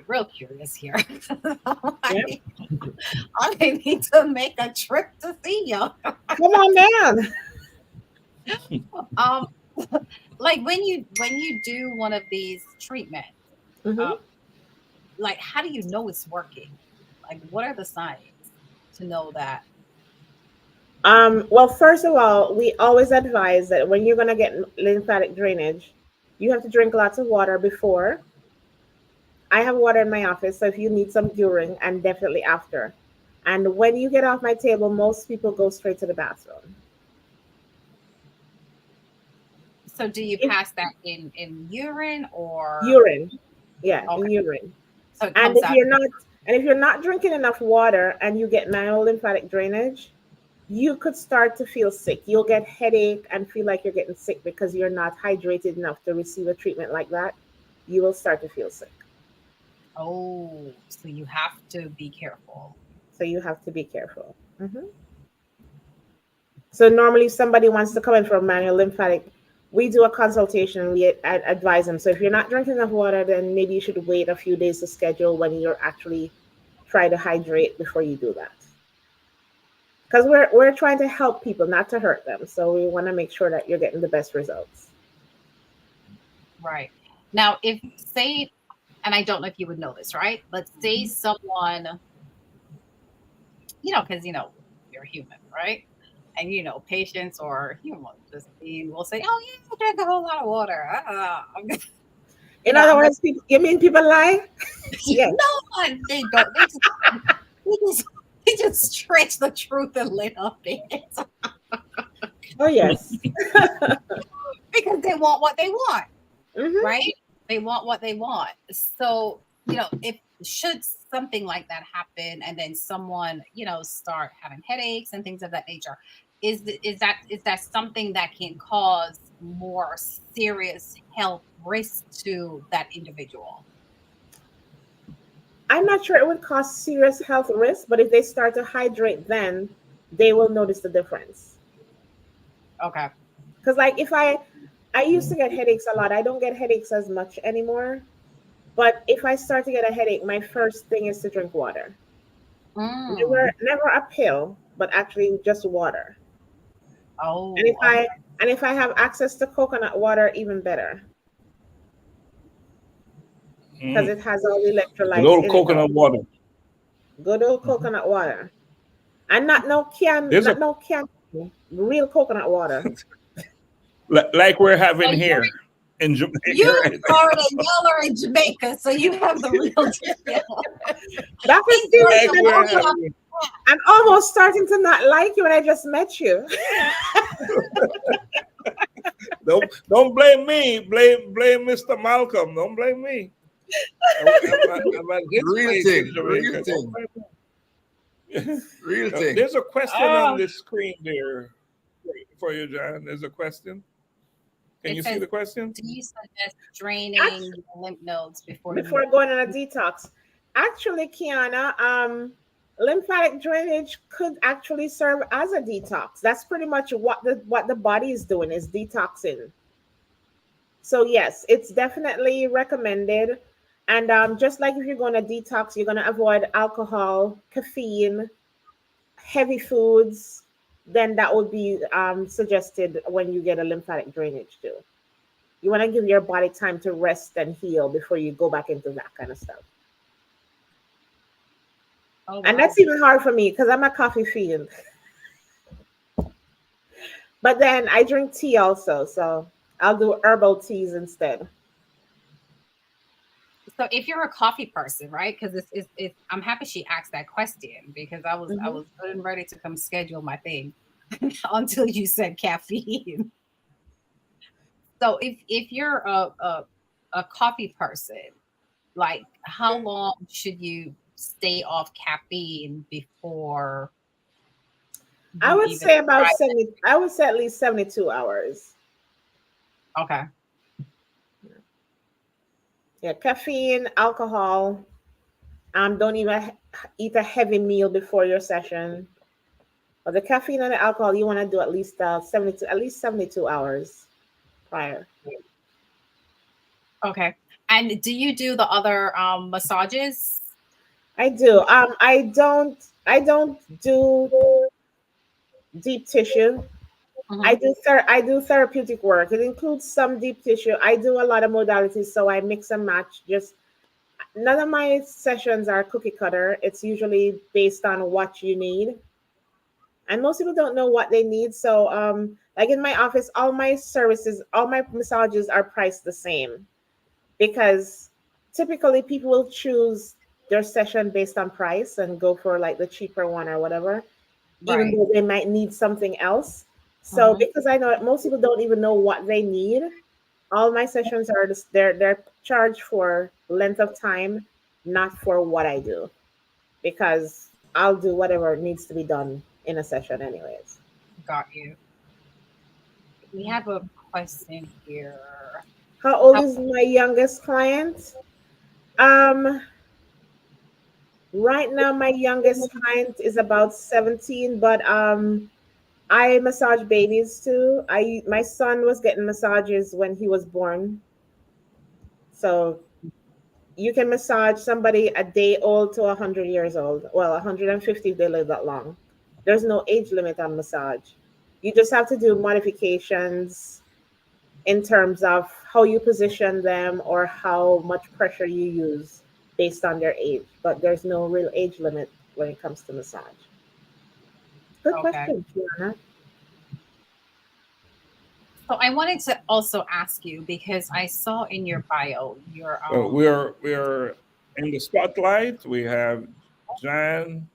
real curious here. I may need to make a trip to see you. Come on down. Like when you do one of these treatments, like how do you know it's working? Like what are the signs to know that? Well, first of all, we always advise that when you're going to get lymphatic drainage, you have to drink lots of water before. I have water in my office, so if you need some during, and definitely after. And when you get off my table, most people go straight to the bathroom. So do you pass that in urine or? Urine, yeah, in urine. So and if you're not drinking enough water and you get manual lymphatic drainage, you could start to feel sick. You'll get headache and feel like you're getting sick because you're not hydrated enough to receive a treatment like that. You will start to feel sick. Oh, so you have to be careful. So normally if somebody wants to come in for a manual lymphatic, we do a consultation and we advise them. So if you're not drinking enough water, then maybe you should wait a few days to schedule when you're actually trying to hydrate before you do that. Because we're trying to help people, not to hurt them. So we want to make sure that you're getting the best results. Right. Now, if say, and I don't know if you would know this, right? Let's say someone, because, you're human, right? And patients or just will say, "Oh yeah, I drank a whole lot of water." In other words, you mean people lie? Yeah. No, they don't. They just stretch the truth a little bit. Oh yes. Because they want what they want, Mhm. right? They want what they want. So if should something like that happen, and then someone start having headaches and things of that nature, is that something that can cause more serious health risk to that individual? I'm not sure it would cause serious health risks, but if they start to hydrate, then they will notice the difference. Okay. Because like if I used to get headaches a lot. I don't get headaches as much anymore. But if I start to get a headache, my first thing is to drink water. Never a pill, but actually just water. Oh. And if I have access to coconut water, even better. Because it has all the electrolytes Good old in coconut it. water. Good old coconut water. And not no can, real coconut water. Like we're having here in Jamaica. You're in Florida, y'all are in Jamaica, so you have the real deal. Dr. Stephenson, I'm almost starting to not like you when I just met you. Don't blame me. Blame Mr. Malcolm. Don't blame me. Real thing. There's a question on the screen there for you, John. There's a question. Can you see the question? Do you suggest draining your lymph nodes before going on a detox? Actually, Kiana, lymphatic drainage could actually serve as a detox. That's pretty much what the body is doing, is detoxing. So yes, it's definitely recommended. And just like if you're going to detox, you're going to avoid alcohol, caffeine, heavy foods, then that would be suggested when you get a lymphatic drainage too. You want to give your body time to rest and heal before you go back into that kind of stuff. Oh, wow. And that's even hard for me because I'm a coffee fiend. But then I drink tea also, so I'll do herbal teas instead. So if you're a coffee person, right? Because I'm happy she asked that question, because I was good and ready to come schedule my thing until you said caffeine. So if you're a coffee person, like how long should you stay off caffeine before? I would say about 70. I would say at least 72 hours. Okay. Yeah, caffeine, alcohol. Don't even eat a heavy meal before your session. But the caffeine and the alcohol, you want to do at least 72 hours prior. Okay. And do you do the other massages? I do. I don't do deep tissue. I do therapeutic work. It includes some deep tissue. I do a lot of modalities, so I mix and match. Just none of my sessions are cookie cutter. It's usually based on what you need. And most people don't know what they need. So like in my office, all my services, all my massages are priced the same, because typically people will choose their session based on price and go for like the cheaper one or whatever, even though they might need something else. So because I know most people don't even know what they need, all my sessions are just, they're charged for length of time, not for what I do, because I'll do whatever needs to be done in a session anyways. Got you. We have a question here. How old is my youngest client? Right now my youngest client is about 17, but I massage babies too. My son was getting massages when he was born. So you can massage somebody a day old to 100 years old. Well, 150 if they live that long. There's no age limit on massage. You just have to do modifications in terms of how you position them or how much pressure you use based on their age. But there's no real age limit when it comes to massage. Good question, Fiona. So I wanted to also ask you, because I saw in your bio, your Well, we're in the spotlight. We have Jan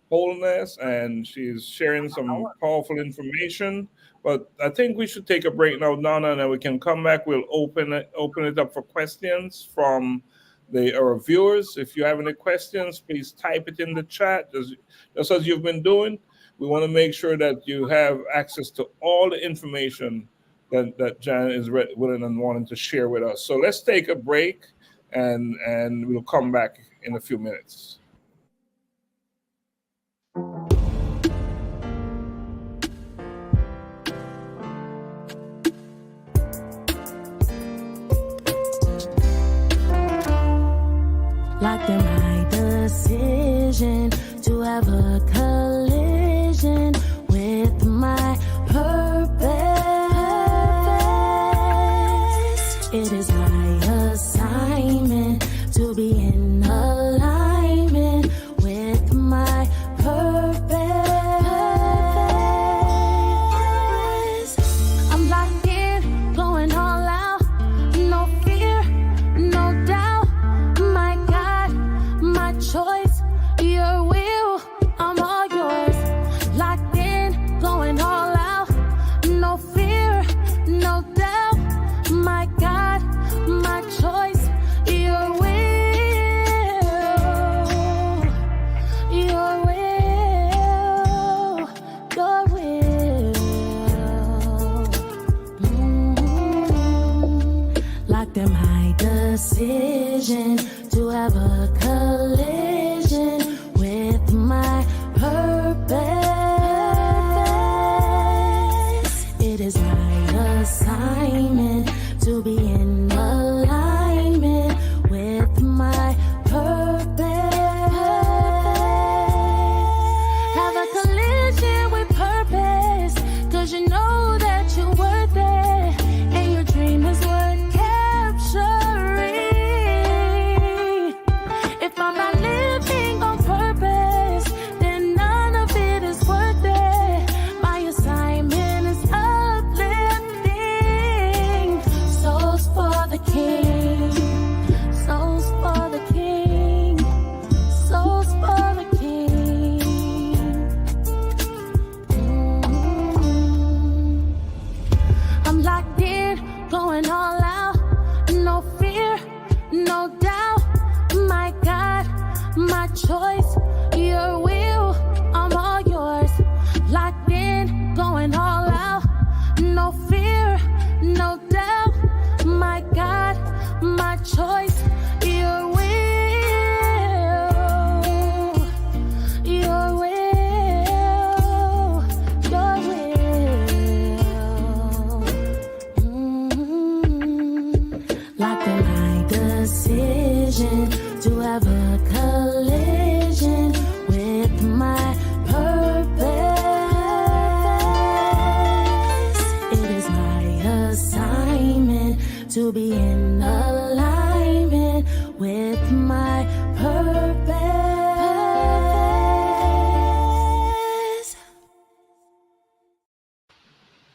Holness, and she's sharing some powerful information. But I think we should take a break now, Donna, and then we can come back. We'll open it up for questions from our viewers. If you have any questions, please type it in the chat, just as you've been doing. We want to make sure that you have access to all the information that Jan is willing and wanting to share with us. So let's take a break, and we'll come back in a few minutes. Like they're my decision to have a collision with my purpose. It is my assignment to be in alignment with my purpose. I'm locked in, going all out, no fear, no doubt. My God, my choice, your will, I'm all yours. Locked in, going all out, no fear, no doubt. My God, my choice, your will, your will, your will. Like they're my decision to have a collision with my purpose. It is my assignment to be in alignment with my purpose. Have a collision with purpose, 'cause you know that you're worth it, and your dream is worth capturing. If I'm not living on purpose, then none of it is worth it. My assignment is uplifting souls for the King, souls for the King, souls for the King. I'm locked in, going all out, no fear, no doubt. My God, my choice, your will, I'm all yours. Locked in, going all out, no fear, no doubt. My God, my choice, your will, your will, your will. Like they're my decision to have a collision with my purpose. It is my assignment to be in alignment with my purpose.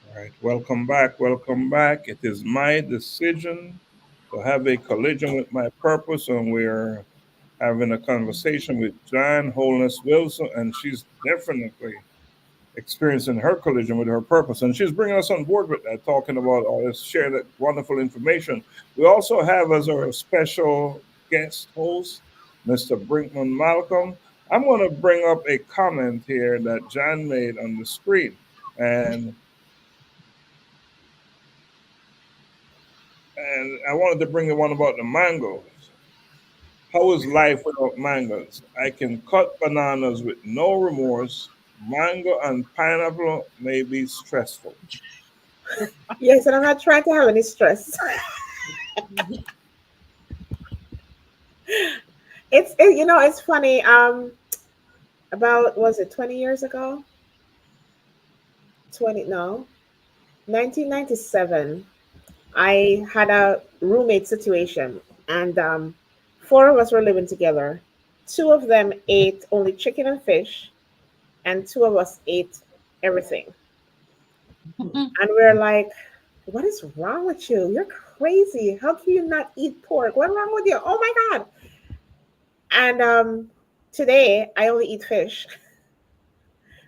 All right, welcome back. Welcome back. It is my decision to have a collision with my purpose, and we're having a conversation with Jan Holness Wilson, and she's definitely experiencing her collision with her purpose, and she's bringing us on board with that, talking about all this, share that wonderful information. We also have as our special guest host, Mr. Brinkman Malcolm. I'm going to bring up a comment here that Jan made on the screen, and I wanted to bring the one about the mangoes. How is life without mangoes? I can cut bananas with no remorse. Mango and pineapple may be stressful. Yes, and I'm not trying to have any stress. It's funny. About, was it 20 years ago? 1997. I had a roommate situation, and 4 of us were living together. 2 of them ate only chicken and fish, and 2 of us ate everything. And we're like, what is wrong with you? You're crazy. How can you not eat pork? What's wrong with you? Oh my God. And today I only eat fish.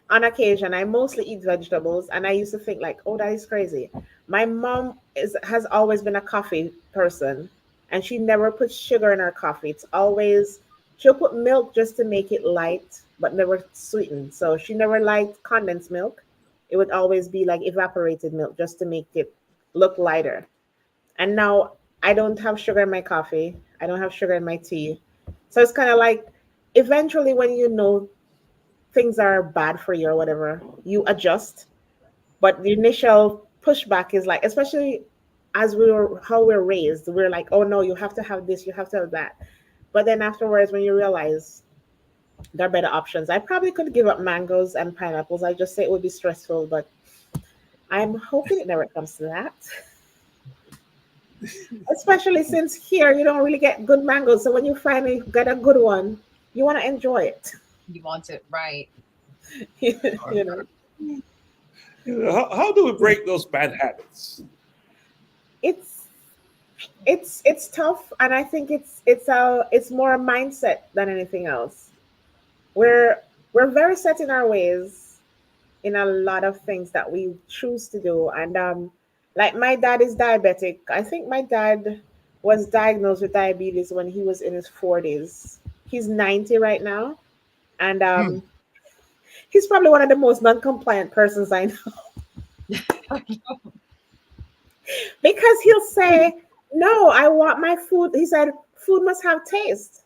On occasion, I mostly eat vegetables, and I used to think like, oh, that is crazy. My mom has always been a coffee person, and she never puts sugar in her coffee. It's always she'll put milk just to make it light, but never sweetened. So she never liked condensed milk. It would always be like evaporated milk just to make it look lighter. And now I don't have sugar in my coffee. I don't have sugar in my tea. So it's kind of like eventually when you know things are bad for you or whatever, you adjust. But the initial pushback is like, especially as how we're raised, we're like, oh no, you have to have this, you have to have that. But then afterwards, when you realize there are better options, I probably could give up mangoes and pineapples. I just say it would be stressful, but I'm hoping it never comes to that. Especially since here you don't really get good mangoes. So when you finally get a good one, you want to enjoy it. You want it right. you know. How do we break those bad habits? It's tough, and I think it's more a mindset than anything else. We're very set in our ways in a lot of things that we choose to do, and like my dad is diabetic. I think my dad was diagnosed with diabetes when he was in his 40s. He's 90 right now, and he's probably one of the most non-compliant persons I know. Because he'll say, no, I want my food. He said, food must have taste.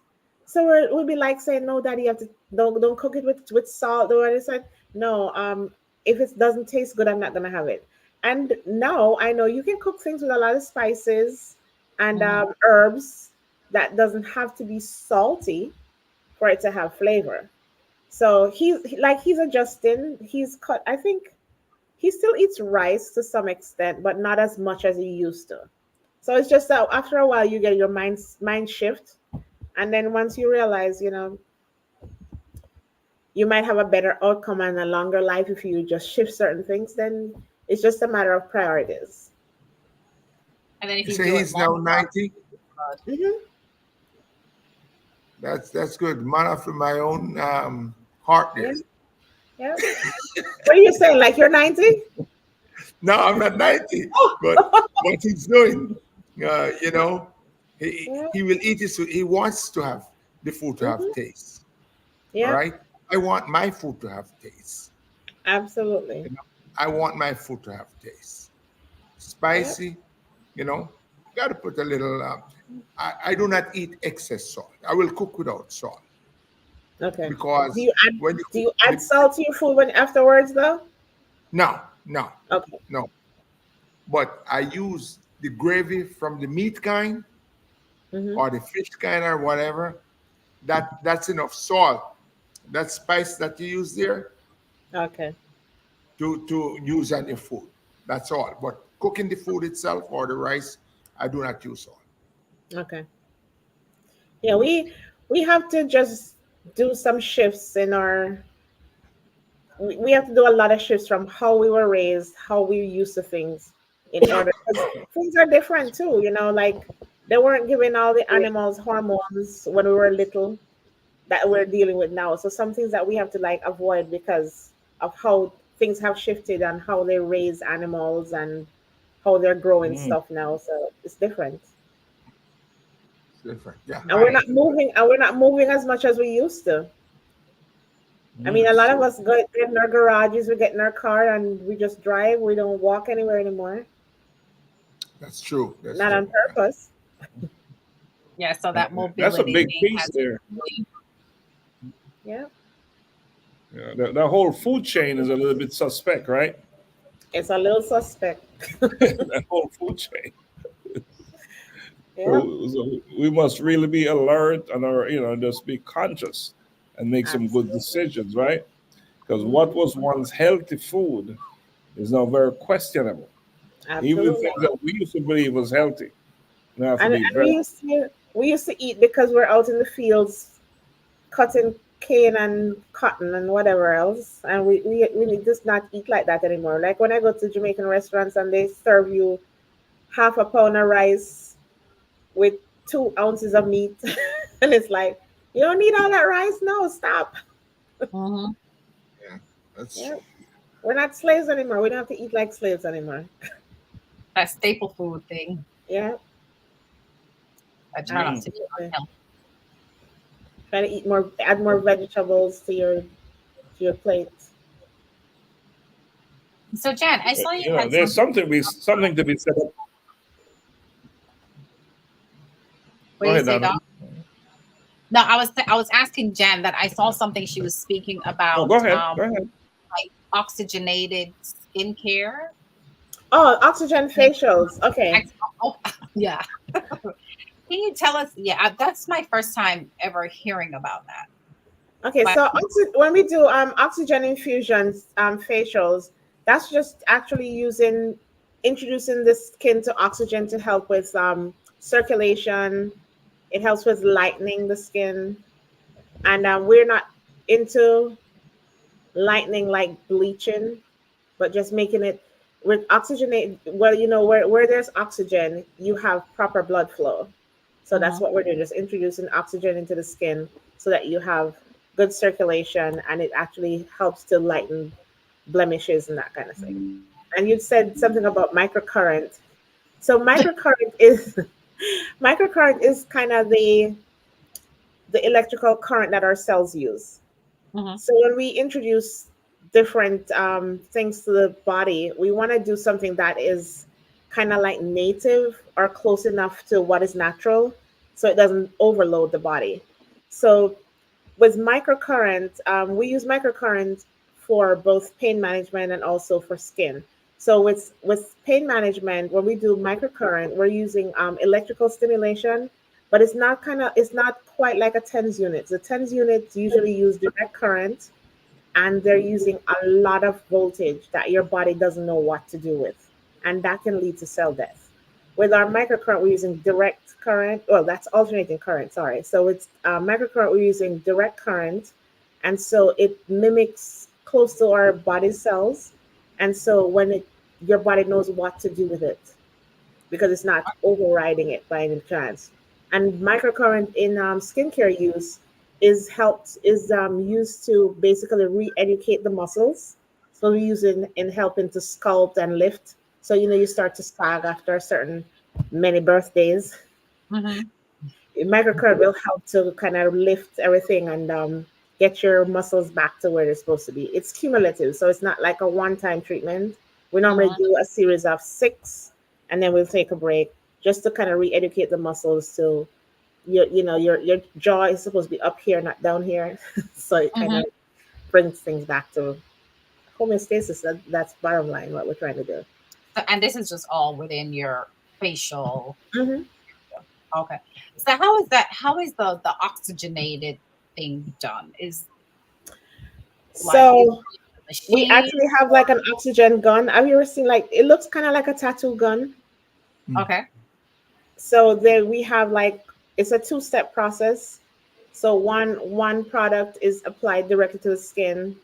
So we'll be like saying, no, Daddy, you have to don't cook it with salt. Or he said, no, if it doesn't taste good, I'm not gonna have it. And now I know you can cook things with a lot of spices and herbs that doesn't have to be salty for it to have flavor. So he's adjusting. He's cut. I think he still eats rice to some extent, but not as much as he used to. So it's just that after a while you get your mind shift, and then once you realize, you might have a better outcome and a longer life if you just shift certain things, then it's just a matter of priorities. And then if you So do he's now 90. Mm-hmm. That's good. Man after my own heart there. Yeah. What are you saying? Like you're 90? No, I'm not 90, but what he's doing, he will eat his food. He wants to have the food to have taste. Yeah. All right. I want my food to have taste. Absolutely. I want my food to have taste. Spicy, got to put a little. I do not eat excess salt. I will cook without salt. Okay. Because do you add salt to your food when afterwards though? No. Okay. No. But I use the gravy from the meat kind or the fish kind or whatever. That's enough salt. That spice that you use there. Okay. To use on your food. That's all. But cooking the food itself or the rice, I do not use salt. Okay. Yeah, we have to just do some shifts in our. We have to do a lot of shifts from how we were raised, how we used to things, in order. Because things are different too. Like they weren't giving all the animals hormones when we were little that we're dealing with now. So some things that we have to like avoid because of how things have shifted and how they raise animals and how they're growing stuff now. So it's different. Different, yeah. And we're not moving as much as we used to. I mean, a lot of us get in our garages, we get in our car, and we just drive. We don't walk anywhere anymore. That's true. Not on purpose. Yeah, so that mobility. That's a big piece there. Yeah. Yeah, that whole food chain is a little bit suspect, right? It's a little suspect. That whole food chain. Yeah. So we must really be alert and just be conscious and make some good decisions, right? Because what was once healthy food is now very questionable. Absolutely. Even things that we used to believe was healthy. We used to eat because we're out in the fields cutting cane and cotton and whatever else, and we just not eat like that anymore. Like when I go to Jamaican restaurants and they serve you half a pound of rice with 2 ounces of meat. And it's like, you don't need all that rice? No, stop. Mhm. Yeah, that's Yeah. true. We're not slaves anymore. We don't have to eat like slaves anymore. That staple food thing. Yeah. I try not to be Absolutely. unhealthy. Try to eat more, add more vegetables to your plate. So Jan, I saw you You know, had there's something to be said. What Go do you ahead, say, Donna. Doc? No, I was asking Jan that I saw something she was speaking No, about, go ahead. Go ahead. like oxygenated skincare. Oh, oxygen facials. Okay. Oh, yeah. Can you tell us? Yeah, that's my first time ever hearing about that. Okay, But so when we do oxygen infusions, facials, that's just actually introducing the skin to oxygen to help with circulation. It helps with lightening the skin, and we're not into lightening like bleaching, but just making it with oxygenate. Well, you know, where there's oxygen, you have proper blood flow. So that's what we're doing, just introducing oxygen into the skin so that you have good circulation, and it actually helps to lighten blemishes and that kind of thing. And you said something about microcurrent. So microcurrent is kind of the electrical current that our cells use. Mhm. So when we introduce different things to the body, we want to do something that is kind of like native or close enough to what is natural, so it doesn't overload the body. So with microcurrent, we use microcurrent for both pain management and also for skin. So with pain management, when we do microcurrent, we're using electrical stimulation, but it's not quite like a TENS unit. The TENS units usually use direct current, and they're using a lot of voltage that your body doesn't know what to do with, and that can lead to cell death. With our microcurrent, we're using direct current. Well, that's alternating current. Sorry. So it's microcurrent. We're using direct current, and so it mimics close to our body cells, and so your body knows what to do with it because it's not overriding it by any chance. And microcurrent in skincare use is used to basically re-educate the muscles. So we use it in helping to sculpt and lift. So you start to sag after a certain many birthdays. Mhm. Microcurrent will help to kind of lift everything and get your muscles back to where they're supposed to be. It's cumulative, so it's not like a one-time treatment. We normally Mhm. do a series of 6, and then we'll take a break just to kind of re-educate the muscles. So your jaw is supposed to be up here, not down here. So it kind Mhm. of brings things back to homeostasis. That's bottom line what we're trying to do. And this is just all within your facial. Hmm. Okay. So how is that? How is the oxygenated thing done? Is like is So it a we machine? actually have like an oxygen gun. Have you ever seen, like, it looks kind of like a tattoo gun? Okay. So there we have, like, it's a two-step process. So one product is applied directly to the skin,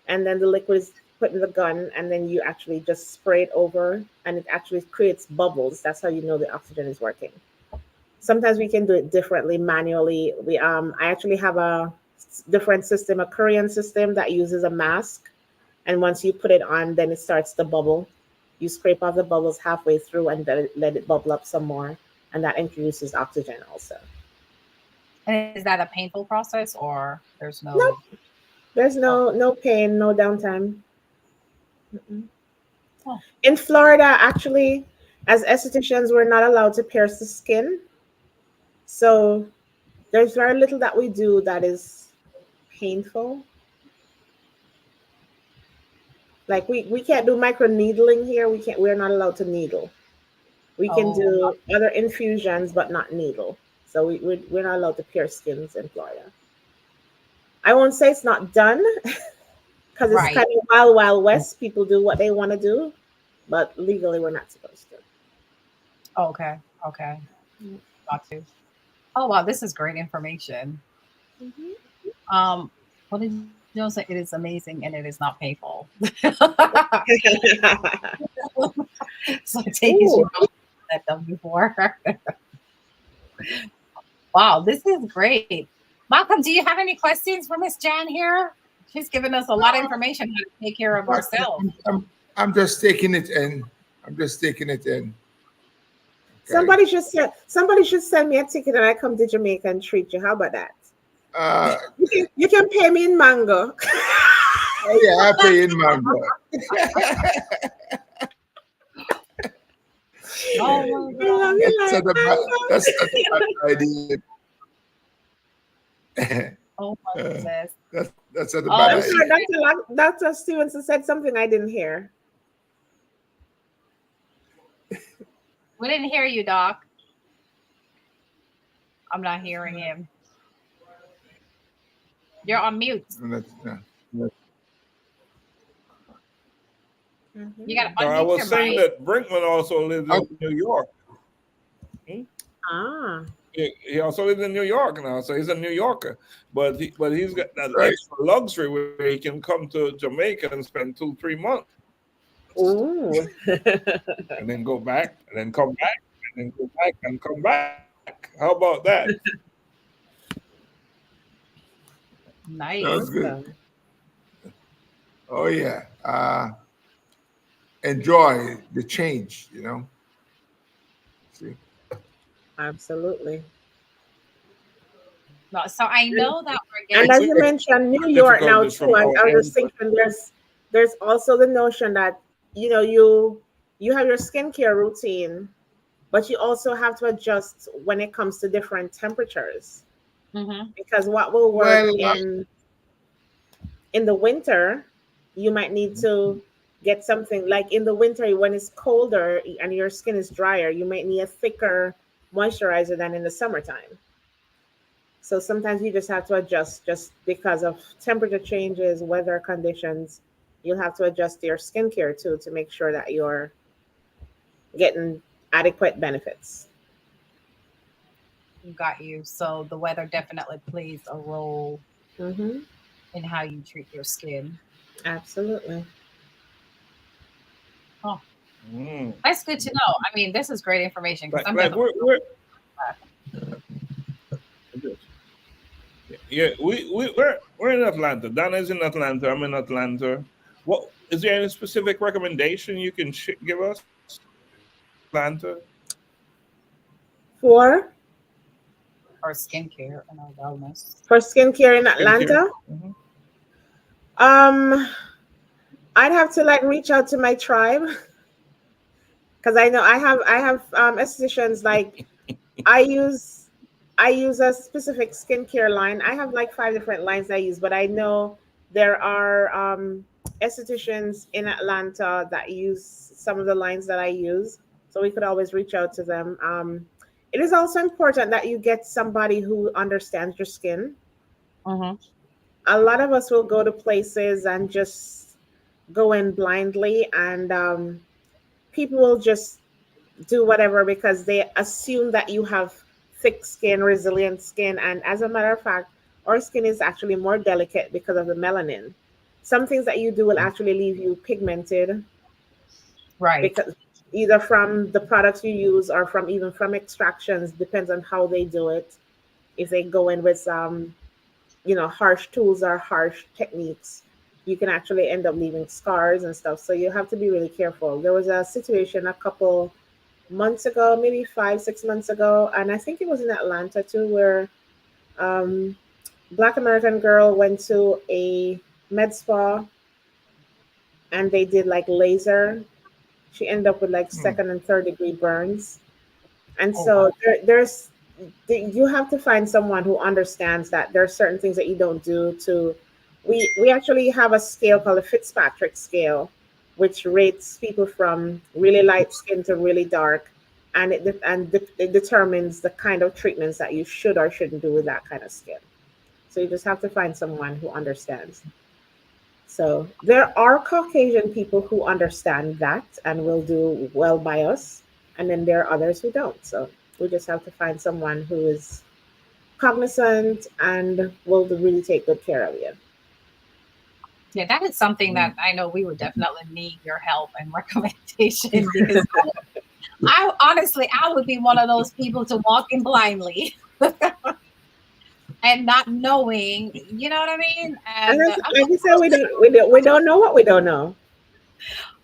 and then the liquid is put in the gun, and then you actually just spray it over, and it actually creates bubbles. That's how you know the oxygen is working. Sometimes we can do it differently, manually. I actually have a different system, a Korean system that uses a mask, and once you put it on, then it starts to bubble. You scrape off the bubbles halfway through, and then let it bubble up some more, and that introduces oxygen also. And is that a painful process or there's Nope, no? there's Oh, no pain, no downtime. Mm-mm. oh, In Florida, actually, as estheticians, we're not allowed to pierce the skin. So there's very little that we do that is painful. Like we can't do micro needling here. We're not allowed to needle. We can oh, do other infusions, but not needle. So we're not allowed to pierce skins in Florida. I won't say it's not done because it's right. kind of wild, wild west. People do what they want to do, but legally we're not supposed to. Okay. Okay. Got to. Oh wow, this is great information. Mhm. What did you say? It is amazing and it is not painful. So I take it you Ooh, know. said them before. Wow, this is great. Malcolm, do you have any questions for Miss Jan here? She's given us a lot of information how to take care of ourselves. I'm just taking it in. I'm just taking it in. Okay. Somebody should send me a ticket and I come to Jamaica and treat you. How about that? You can pay me in mango. Oh yeah, I pay in mango. Oh my God. That's not a bad idea. Oh my goodness. That's not a bad idea. Dr. Stephenson said something I didn't hear. We didn't hear you, Doc. I'm not hearing him. You're on mute. You got to unmute I was your saying mic. that Brinkman also lives in New York. He also lives in New York now, so he's a New Yorker. But he's got that extra luxury where he can come to Jamaica and spend 2-3 months. Ooh. And then go back, and then come back, and then go back and come back. How about that? Nice. That was good. Oh yeah. Enjoy the change, you know. See. Absolutely. No, so I know that we're getting. And as you mentioned, New York now too. I was thinking there's also the notion that you have your skincare routine, but you also have to adjust when it comes to different temperatures. Mm-hmm. Because what will work in the winter, you might need to get something like in the winter when it's colder and your skin is drier, you might need a thicker moisturizer than in the summertime. So sometimes you just have to adjust just because of temperature changes, weather conditions. You'll have to adjust your skincare too to make sure that you're getting adequate benefits. Got you. So the weather definitely plays a role in how you treat your skin. Absolutely. Oh, that's good to know. I mean, this is great information. We're in Atlanta. Donna's in Atlanta. I'm in Atlanta. What is there any specific recommendation you can give us? Atlanta for skincare and wellness. For skincare in Atlanta, I'd have to reach out to my tribe because I know I have estheticians I use a specific skincare line. I have 5 different lines I use, but I know there are estheticians in Atlanta that use some of the lines that I use, so we could always reach out to them. It is also important that you get somebody who understands your skin. A lot of us will go to places and just go in blindly, and people will just do whatever because they assume that you have thick skin, resilient skin. And as a matter of fact, our skin is actually more delicate because of the melanin. Some things that you do will actually leave you pigmented. Right. Because either from the products you use or even from extractions, depends on how they do it. If they go in with harsh tools or harsh techniques, you can actually end up leaving scars and stuff. So you have to be really careful. There was a situation a couple months ago, maybe 5-6 months ago, and I think it was in Atlanta too, where Black American girl went to a med spa and they did laser. She ended up with 2nd and 3rd degree burns. And you have to find someone who understands that there are certain things that you don't do to. We actually have a scale called the Fitzpatrick scale, which rates people from really light skin to really dark, and it determines the kind of treatments that you should or shouldn't do with that kind of skin. So you just have to find someone who understands. So there are Caucasian people who understand that and will do well by us, and then there are others who don't. So we just have to find someone who is cognizant and will really take good care of you. Yeah, that is something that I know we would definitely need your help and recommendation because I honestly, I would be one of those people to walk in blindly and not knowing, you know what I mean? And And that's, like you said, we don't know what we don't know.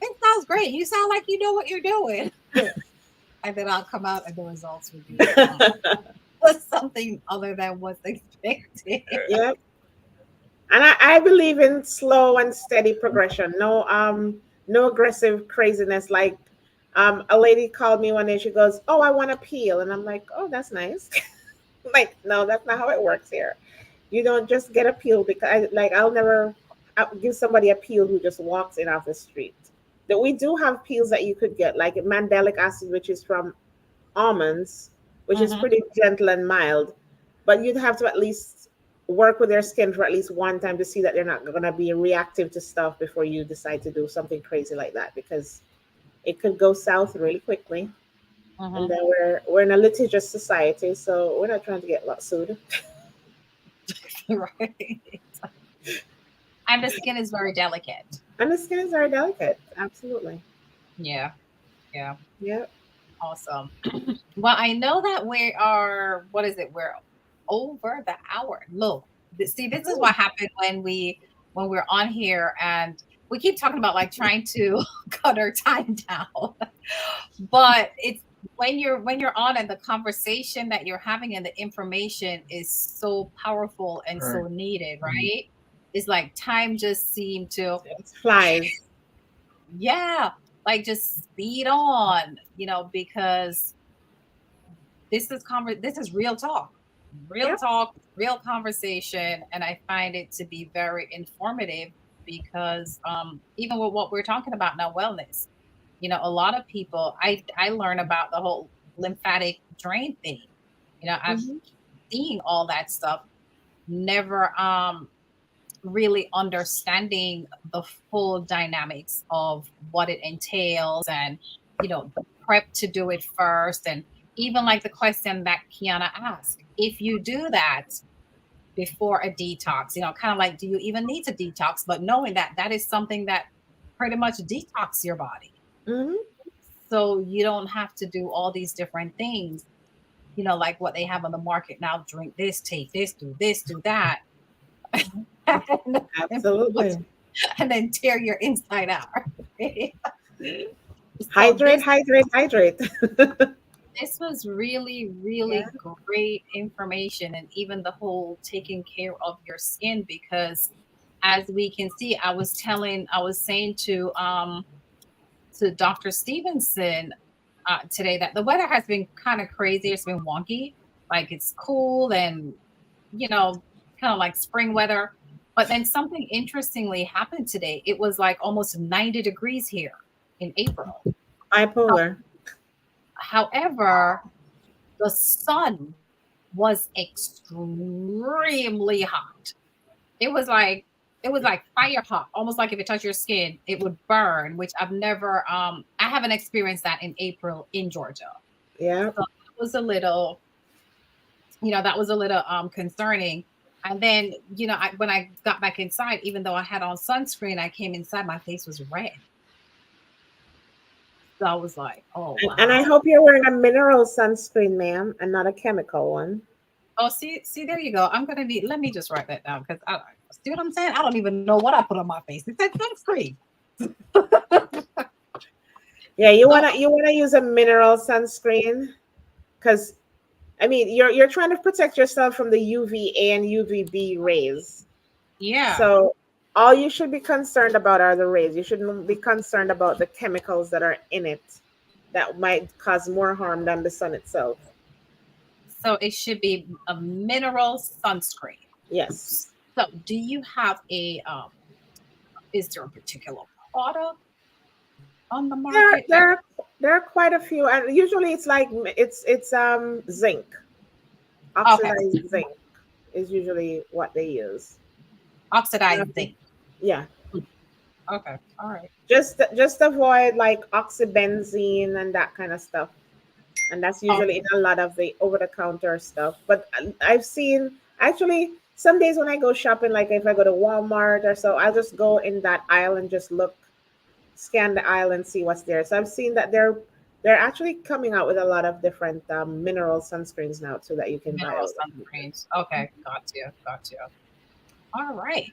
it sounds great. You sound like you know what you're doing. And then I'll come out and the results would be something other than what's expected. Yep. And I believe in slow and steady progression. No aggressive craziness. Like a lady called me one day, she goes, "Oh, I want a peel." And I'm like, "Oh, that's nice." Like, no, that's not how it works here. You don't just get a peel because I'll give somebody a peel who just walks in off the street. That we do have peels that you could get, like mandelic acid, which is from almonds, which is pretty gentle and mild, but you'd have to at least work with their skin for at least one time to see that they're not going to be reactive to stuff before you decide to do something crazy like that, because it could go south really quickly. And then we're in a litigious society, so we're not trying to get sued. Right. And the skin is very delicate. And the skin is very delicate. Absolutely. Yeah. Yep. Awesome. Well, I know that we are, what is it? We're over the hour. Look, see, this is what happened when we're on here and we keep talking about like trying to cut our time down. But it's when you're on and the conversation that you're having and the information is so powerful and so needed, right? It's like time just seemed to flies. Yeah. Like just speed on, because this is real talk, real conversation. And I find it to be very informative because even with what we're talking about now, wellness, a lot of people, I learn about the whole lymphatic drain thing. I've seen all that stuff, never really understanding the full dynamics of what it entails and the prep to do it first. And even like the question that Kiana asked, if you do that before a detox, kind of like, do you even need to detox? But knowing that is something that pretty much detox your body. So you don't have to do all these different things, like what they have on the market now. Drink this, take this, do that. Absolutely. And then tear your inside out. Hydrate. This was really, really great information, and even the whole taking care of your skin, because as we can see, I was saying to Dr. Stephenson today that the weather has been kind of crazy. It's been wonky. Like it's cool and kind of like spring weather. But then something interestingly happened today. It was like almost 90 degrees here in April. Bipolar. However, the sun was extremely hot. It was like fire hot, almost like if it touched your skin, it would burn, which I've never, I haven't experienced that in April in Georgia. Yeah. So it was a little, concerning. And then, when I got back inside, even though I had on sunscreen, I came inside, my face was red. So I was like, oh, wow. And I hope you're wearing a mineral sunscreen, ma'am, and not a chemical one. Oh, see, there you go. Let me just write that down, because see what I'm saying? I don't even know what I put on my face. It said sunscreen. Yeah, you wanna use a mineral sunscreen, because you're trying to protect yourself from the UVA and UVB rays. Yeah. So all you should be concerned about are the rays. You shouldn't be concerned about the chemicals that are in it that might cause more harm than the sun itself. So it should be a mineral sunscreen. Yes. So do you have is there a particular product on the market? There are quite a few, and usually it's zinc. Oxidized zinc is usually what they use. Oxidized zinc. Yeah. Okay. All right. Just avoid like oxybenzene and that kind of stuff. And that's usually in a lot of the over-the-counter stuff. But I've seen, actually, some days when I go shopping, like if I go to Walmart or so, I'll just go in that aisle and just scan the aisle and see what's there. So I've seen that they're They're actually coming out with a lot of different mineral sunscreens now too that you can buy. Mineral sunscreens. Okay, got you. All right.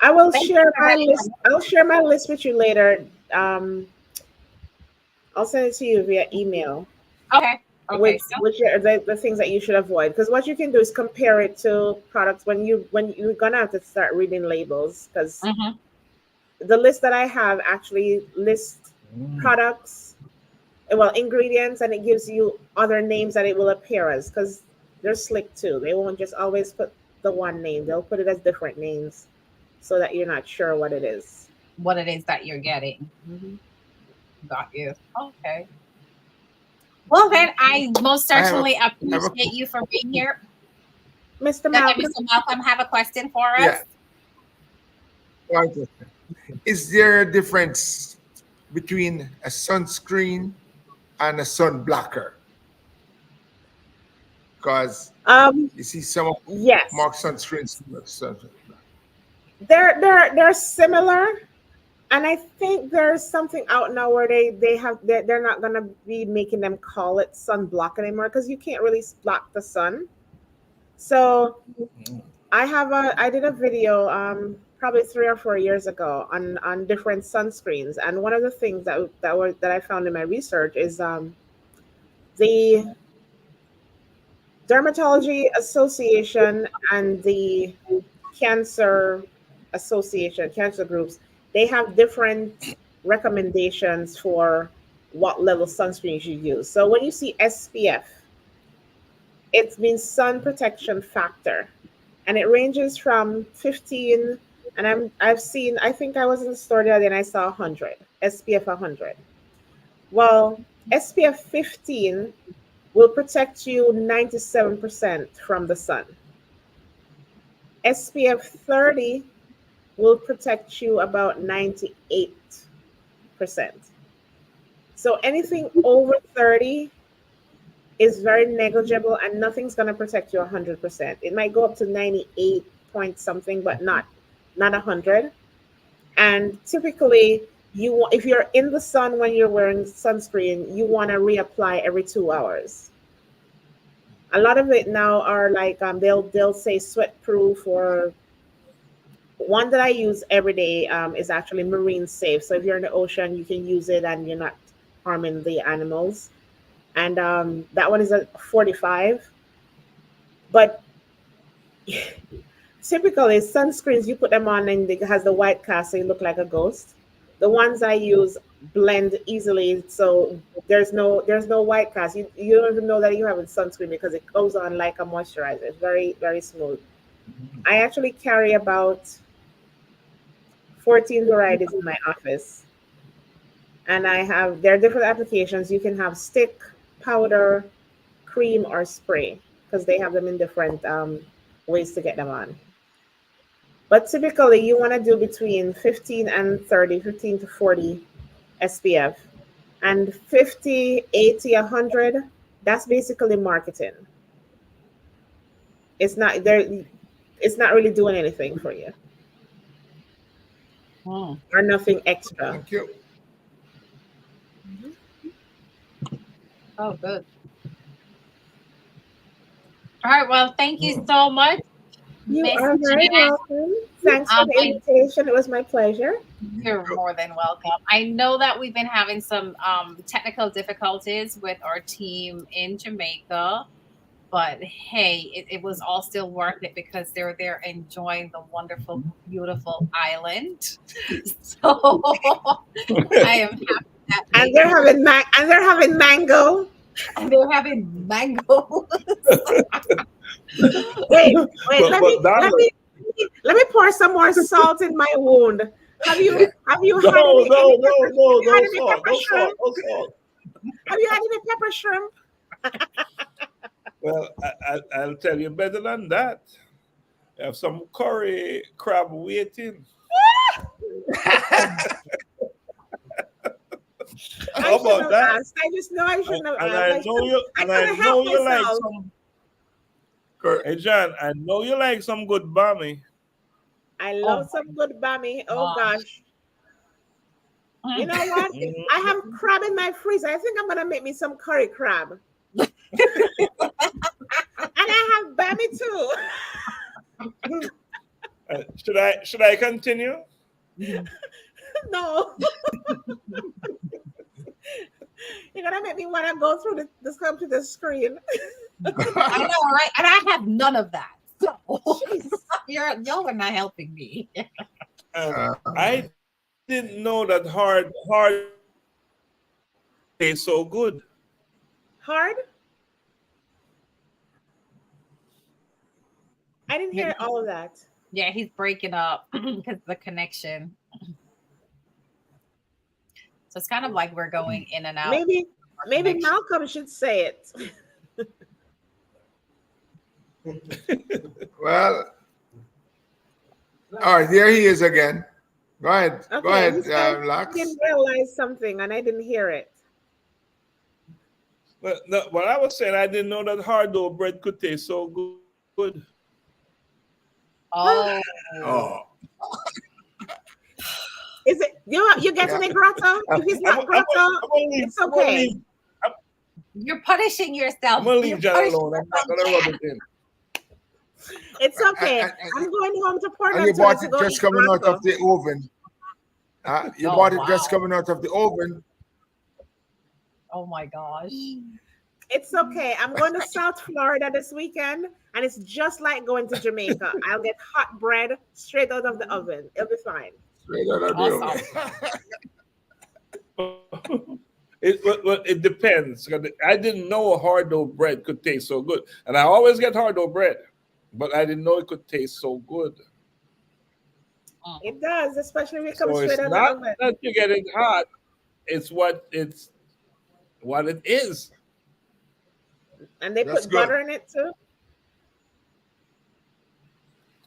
I will Thank you share for my that list. I'll share my list with you later. I'll send it to you via email. Okay. Okay. Which are the things that you should avoid, because what you can do is compare it to products when you're gonna have to start reading labels, because the list that I have actually lists products, well, ingredients, and it gives you other names that it will appear as, because they're slick too. They won't just always put the one name. They'll put it as different names so that you're not sure what it is. What it is that you're getting. Got you. Okay. Well, then I most certainly appreciate you for being here. Mr. Malcolm. Mr. Malcolm, have a question for us? Yeah. Is there a difference between a sunscreen and a sun blocker? Because you see some of mark sunscreens. They're similar. And I think there's something out now where they're not gonna be making them call it sunblock anymore, because you can't really block the sun. So I did a video probably 3 or 4 years ago on different sunscreens, and one of the things that I found in my research is the Dermatology Association and the Cancer Association, cancer groups, they have different recommendations for what level sunscreen you should use. So when you see SPF, it means sun protection factor, and it ranges from 15, and I think I was in the store the other day and I saw 100, SPF 100. Well, SPF 15 will protect you 97% from the sun. SPF 30 will protect you about 98%. So anything over 30 is very negligible, and nothing's going to protect you 100%. It might go up to 98 point something, but not 100. And typically, if you're in the sun when you're wearing sunscreen, you want to reapply every 2 hours. A lot of it now are like they'll say sweat proof, or one that I use every day is actually marine safe. So if you're in the ocean, you can use it and you're not harming the animals. And that one is a 45. But typically sunscreens, you put them on and it has the white cast, so you look like a ghost. The ones I use blend easily, so there's no white cast. You don't even know that you have a sunscreen because it goes on like a moisturizer. It's very, very smooth. I actually carry about 14 varieties in my office, and there are different applications. You can have stick, powder, cream, or spray, because they have them in different ways to get them on. But typically you want to do between 15 and 30, 15 to 40 SPF, and 50, 80, 100, that's basically marketing. It's not really doing anything for you. Or nothing extra. Thank you. Oh, good. All right. Well, thank you so much. You are very welcome. Thanks for the invitation. It was my pleasure. You're more than welcome. I know that we've been having some technical difficulties with our team in Jamaica, but hey, it was all still worth it because they're there enjoying the wonderful, beautiful island. So I am happy that and they're having mango. And they're having mango. Wait, let me pour some more salt in my wound. Have you had any pepper shrimp? Have you had any pepper shrimp? Well, I'll tell you better than that. I have some curry crab waiting. How about that? Asked. I just know I shouldn't have I asked. know you like some. Hey John, I know you like some good bami. I love some good bami. Oh gosh. You know what? I have crab in my freezer. I think I'm gonna make me some curry crab. And I have Bammy too. Should I continue? No. You're gonna make me want to go through this computer screen. I know, right? And I have none of that. So y'all are not helping me. I didn't know that hard tastes so good. Hard? I didn't hear all of that. Yeah, he's breaking up because of the connection. So it's kind of like we're going in and out. Maybe Malcolm should say it. Well, all right, there he is again. Go ahead, Lax. I didn't realize something and I didn't hear it. But no, what I was saying, I didn't know that hard dough bread could taste so good. Oh. Is it you getting a grotto? If it's not grotto, it's okay. You're punishing yourself. I'm gonna leave John alone. I'm not gonna rub it in. It's okay. I'm going home to Port And you Antonio bought to it go just eat coming out grotto. of the oven. You bought it just coming out of the oven. Oh my gosh. It's okay. I'm going to South Florida this weekend, and it's just like going to Jamaica. I'll get hot bread straight out of the oven. It'll be fine. Straight out of the Awesome. It depends. I didn't know hard dough bread could taste so good, and I always get hard dough bread, but I didn't know it could taste so good. It does, especially when it comes So straight it's out of the not oven. that you get it hot; it's what it is. And they That's put good. butter in it too.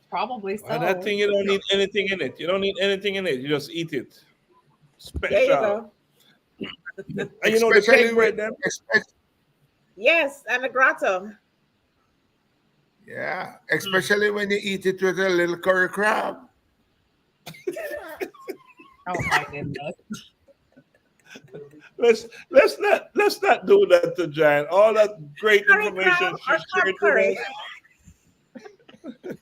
Probably so. And that thing, you don't need anything in it. You don't need anything in it. You just eat it. Special. There you go. And you know the Especially cake bread, then? Yes, and a grotto. Yeah, especially when you eat it with a little curry crab. Oh my goodness. Let's not do that to Jan. All that great Curry information crab she or shared curry? with us.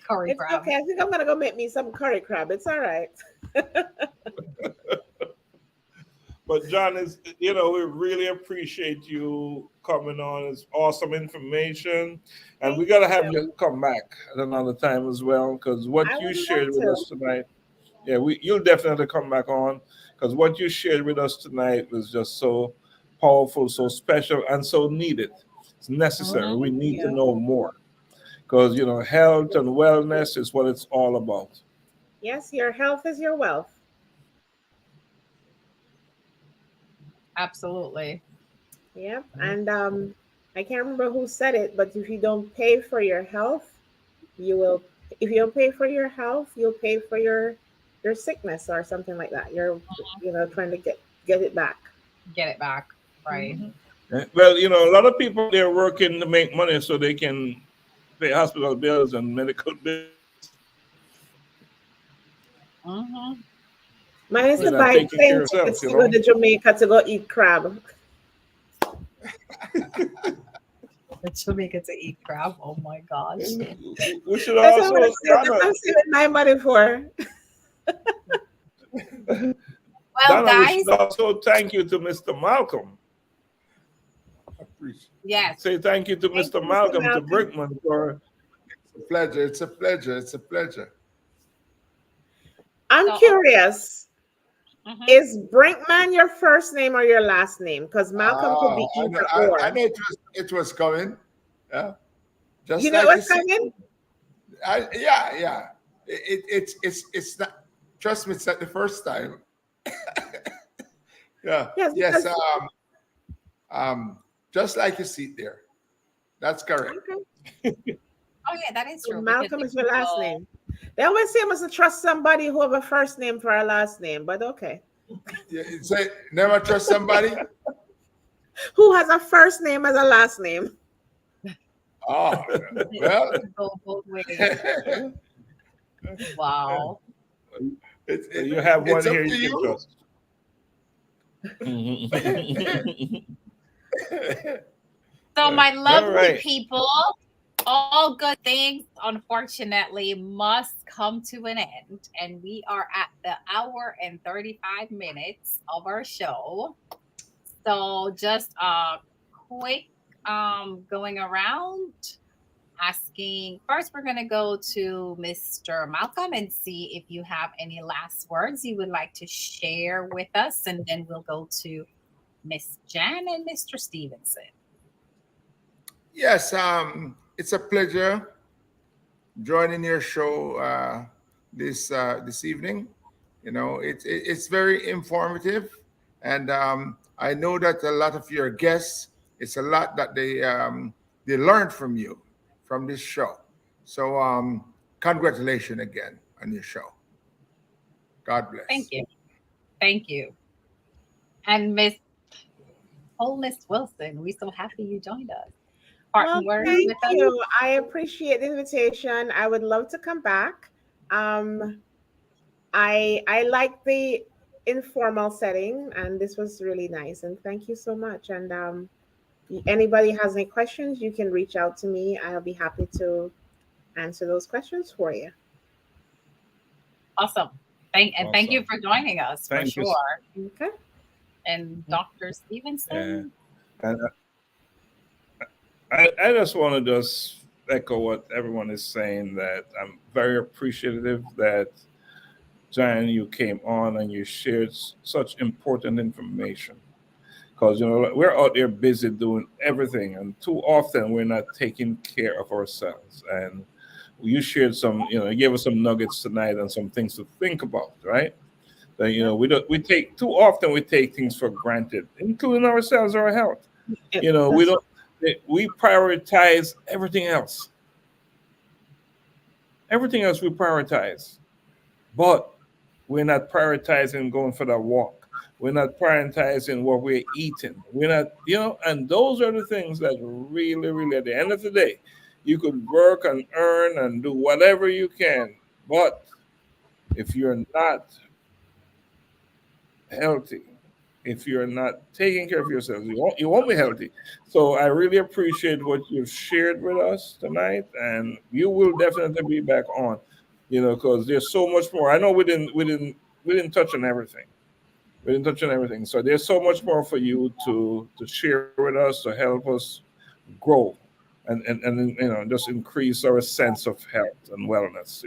Curry It's crab. okay. I think I'm gonna go make me some curry crab. It's all right. But John, we really appreciate you coming on. It's awesome information, and we gotta have you come back at another time as well, because what I you would shared love with to. us tonight, you'll definitely come back on, because what you shared with us tonight was just so powerful, so special, and so needed. It's necessary. We need to know more, because health and wellness is what it's all about. Yes, your health is your wealth. Absolutely. Yep. And I can't remember who said it, but if you don't pay for your health, you will. If you don't pay for your health, you'll pay for your sickness or something like that. You're trying to get it back. Get it back. Right. Well, a lot of people, they're working to make money so they can pay hospital bills and medical bills. Mm-hmm. Mine is to You're not buy taking care plane of yourself, tickets to go to Jamaica to go eat crab. Jamaica to eat crab. Oh my gosh. We should That's also, what I'm saving my money for. Well, Donna, we guys. should also thank you to Mr. Malcolm. Yes. Say thank you to Mr. Malcolm, to Brickman for. It's a pleasure. It's a pleasure. It's a pleasure. I'm curious. Is Brinkman your first name or your last name? Because Malcolm could be either or. I know it was coming. Yeah. Just You know like what's coming? Yeah. It's not. Trust me, it's not the first time. Yeah. Yes. Just like you see it there. That's correct. Okay. Oh yeah, that is true. Malcolm is your last name. They always say I must trust somebody who have a first name for a last name, but okay. Yeah, say never trust somebody who has a first name as a last name. Oh, well. Go both ways. Wow. You have one it's up here to you can you. trust. So, my lovely right. people, all good things, unfortunately, must come to an end. And we are at the hour and 35 minutes of our show. So, just a quick going around asking. First, we're going to go to Mr. Malcolm and see if you have any last words you would like to share with us. And then we'll go to Miss Jan and Mr. Stephenson. Yes, it's a pleasure joining your show this evening. You know, it's very informative, and I know that a lot of your guests, it's a lot that they learned from you from this show. So congratulations again on your show. God bless. Thank you. Thank you. And Miss Holness Wilson, we're so happy you joined us. Well, thank you. I appreciate the invitation. I would love to come back. I like the informal setting, and this was really nice. And thank you so much. And anybody has any questions, you can reach out to me. I'll be happy to answer those questions for you. Awesome. Thank you for joining us. Thank for you. sure. Okay. And Dr. Stephenson. Yeah. And I just want to just echo what everyone is saying, that I'm very appreciative that Jan, you came on and you shared such important information, because we're out there busy doing everything, and too often we're not taking care of ourselves. And you shared some, you gave us some nuggets tonight and some things to think about, right? That we take things for granted, including ourselves, our health. We prioritize everything else. Everything else we prioritize, but we're not prioritizing going for that walk. We're not prioritizing what we're eating. We're not, and those are the things that really, really, at the end of the day, you could work and earn and do whatever you can. But if you're not healthy, if you're not taking care of yourself, you won't be healthy. So I really appreciate what you've shared with us tonight, and you will definitely be back on, because there's so much more. I know we didn't touch on everything. We didn't touch on everything. So there's so much more for you to share with us, to help us grow and just increase our sense of health and wellness.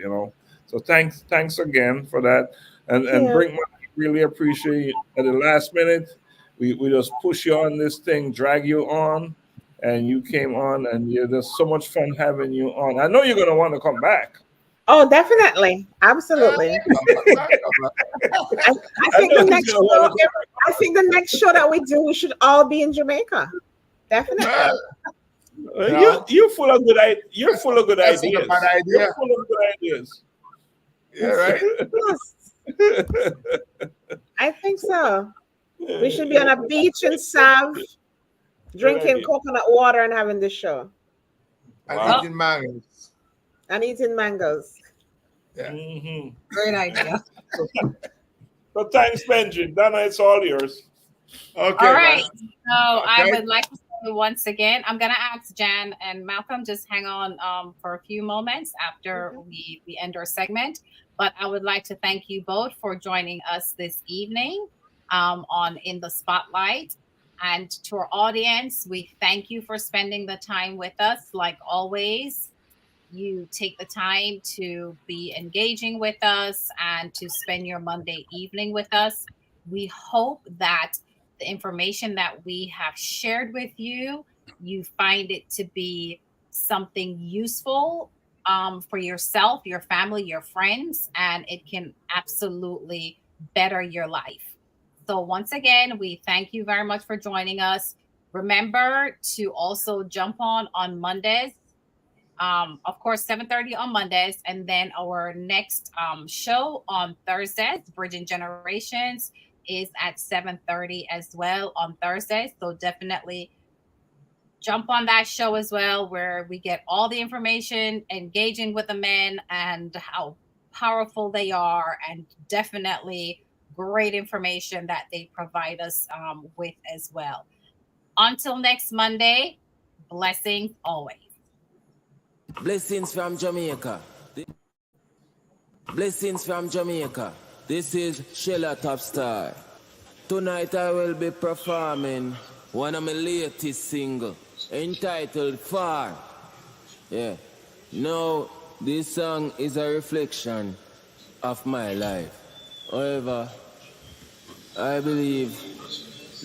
So thanks again for that. And bring really appreciate at the last minute we just push you on this thing, drag you on, and you came on, and there's so much fun having you on. I know you're going to want to come back. Oh, definitely. Absolutely. I think the next show that we do, we should all be in Jamaica. Definitely. You're full of good ideas. You're full of good ideas. You're full of good ideas. Yeah, right. I think so. We should be on a beach in Sav, drinking coconut water and having this show. And eating mangoes. And eating mangoes. Yeah. Mm-hmm. Great idea. So thanks, Benji. Donna, it's all yours. Okay. All right. So I would like to say once again, I'm going to ask Jan and Malcolm, just hang on for a few moments after we end our segment. But I would like to thank you both for joining us this evening on In the Spotlight. And to our audience, we thank you for spending the time with us. Like always, you take the time to be engaging with us and to spend your Monday evening with us. We hope that the information that we have shared with you, you find it to be something useful for yourself, your family, your friends, and it can absolutely better your life. So once again, we thank you very much for joining us. Remember to also jump on Mondays. Of course, 7:30 on Mondays, and then our next show on Thursdays, Bridging Generations, is at 7:30 as well on Thursdays. So definitely jump on that show as well, where we get all the information, engaging with the men and how powerful they are, and definitely great information that they provide us with as well. Until next Monday, blessings always. Blessings from Jamaica. Blessings from Jamaica. This is Sheila Topstar. Tonight I will be performing one of my latest singles entitled Far. Yeah. Now, this song is a reflection of my life. However, I believe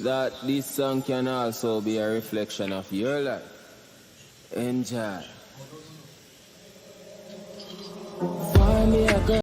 that this song can also be a reflection of your life. Enjoy.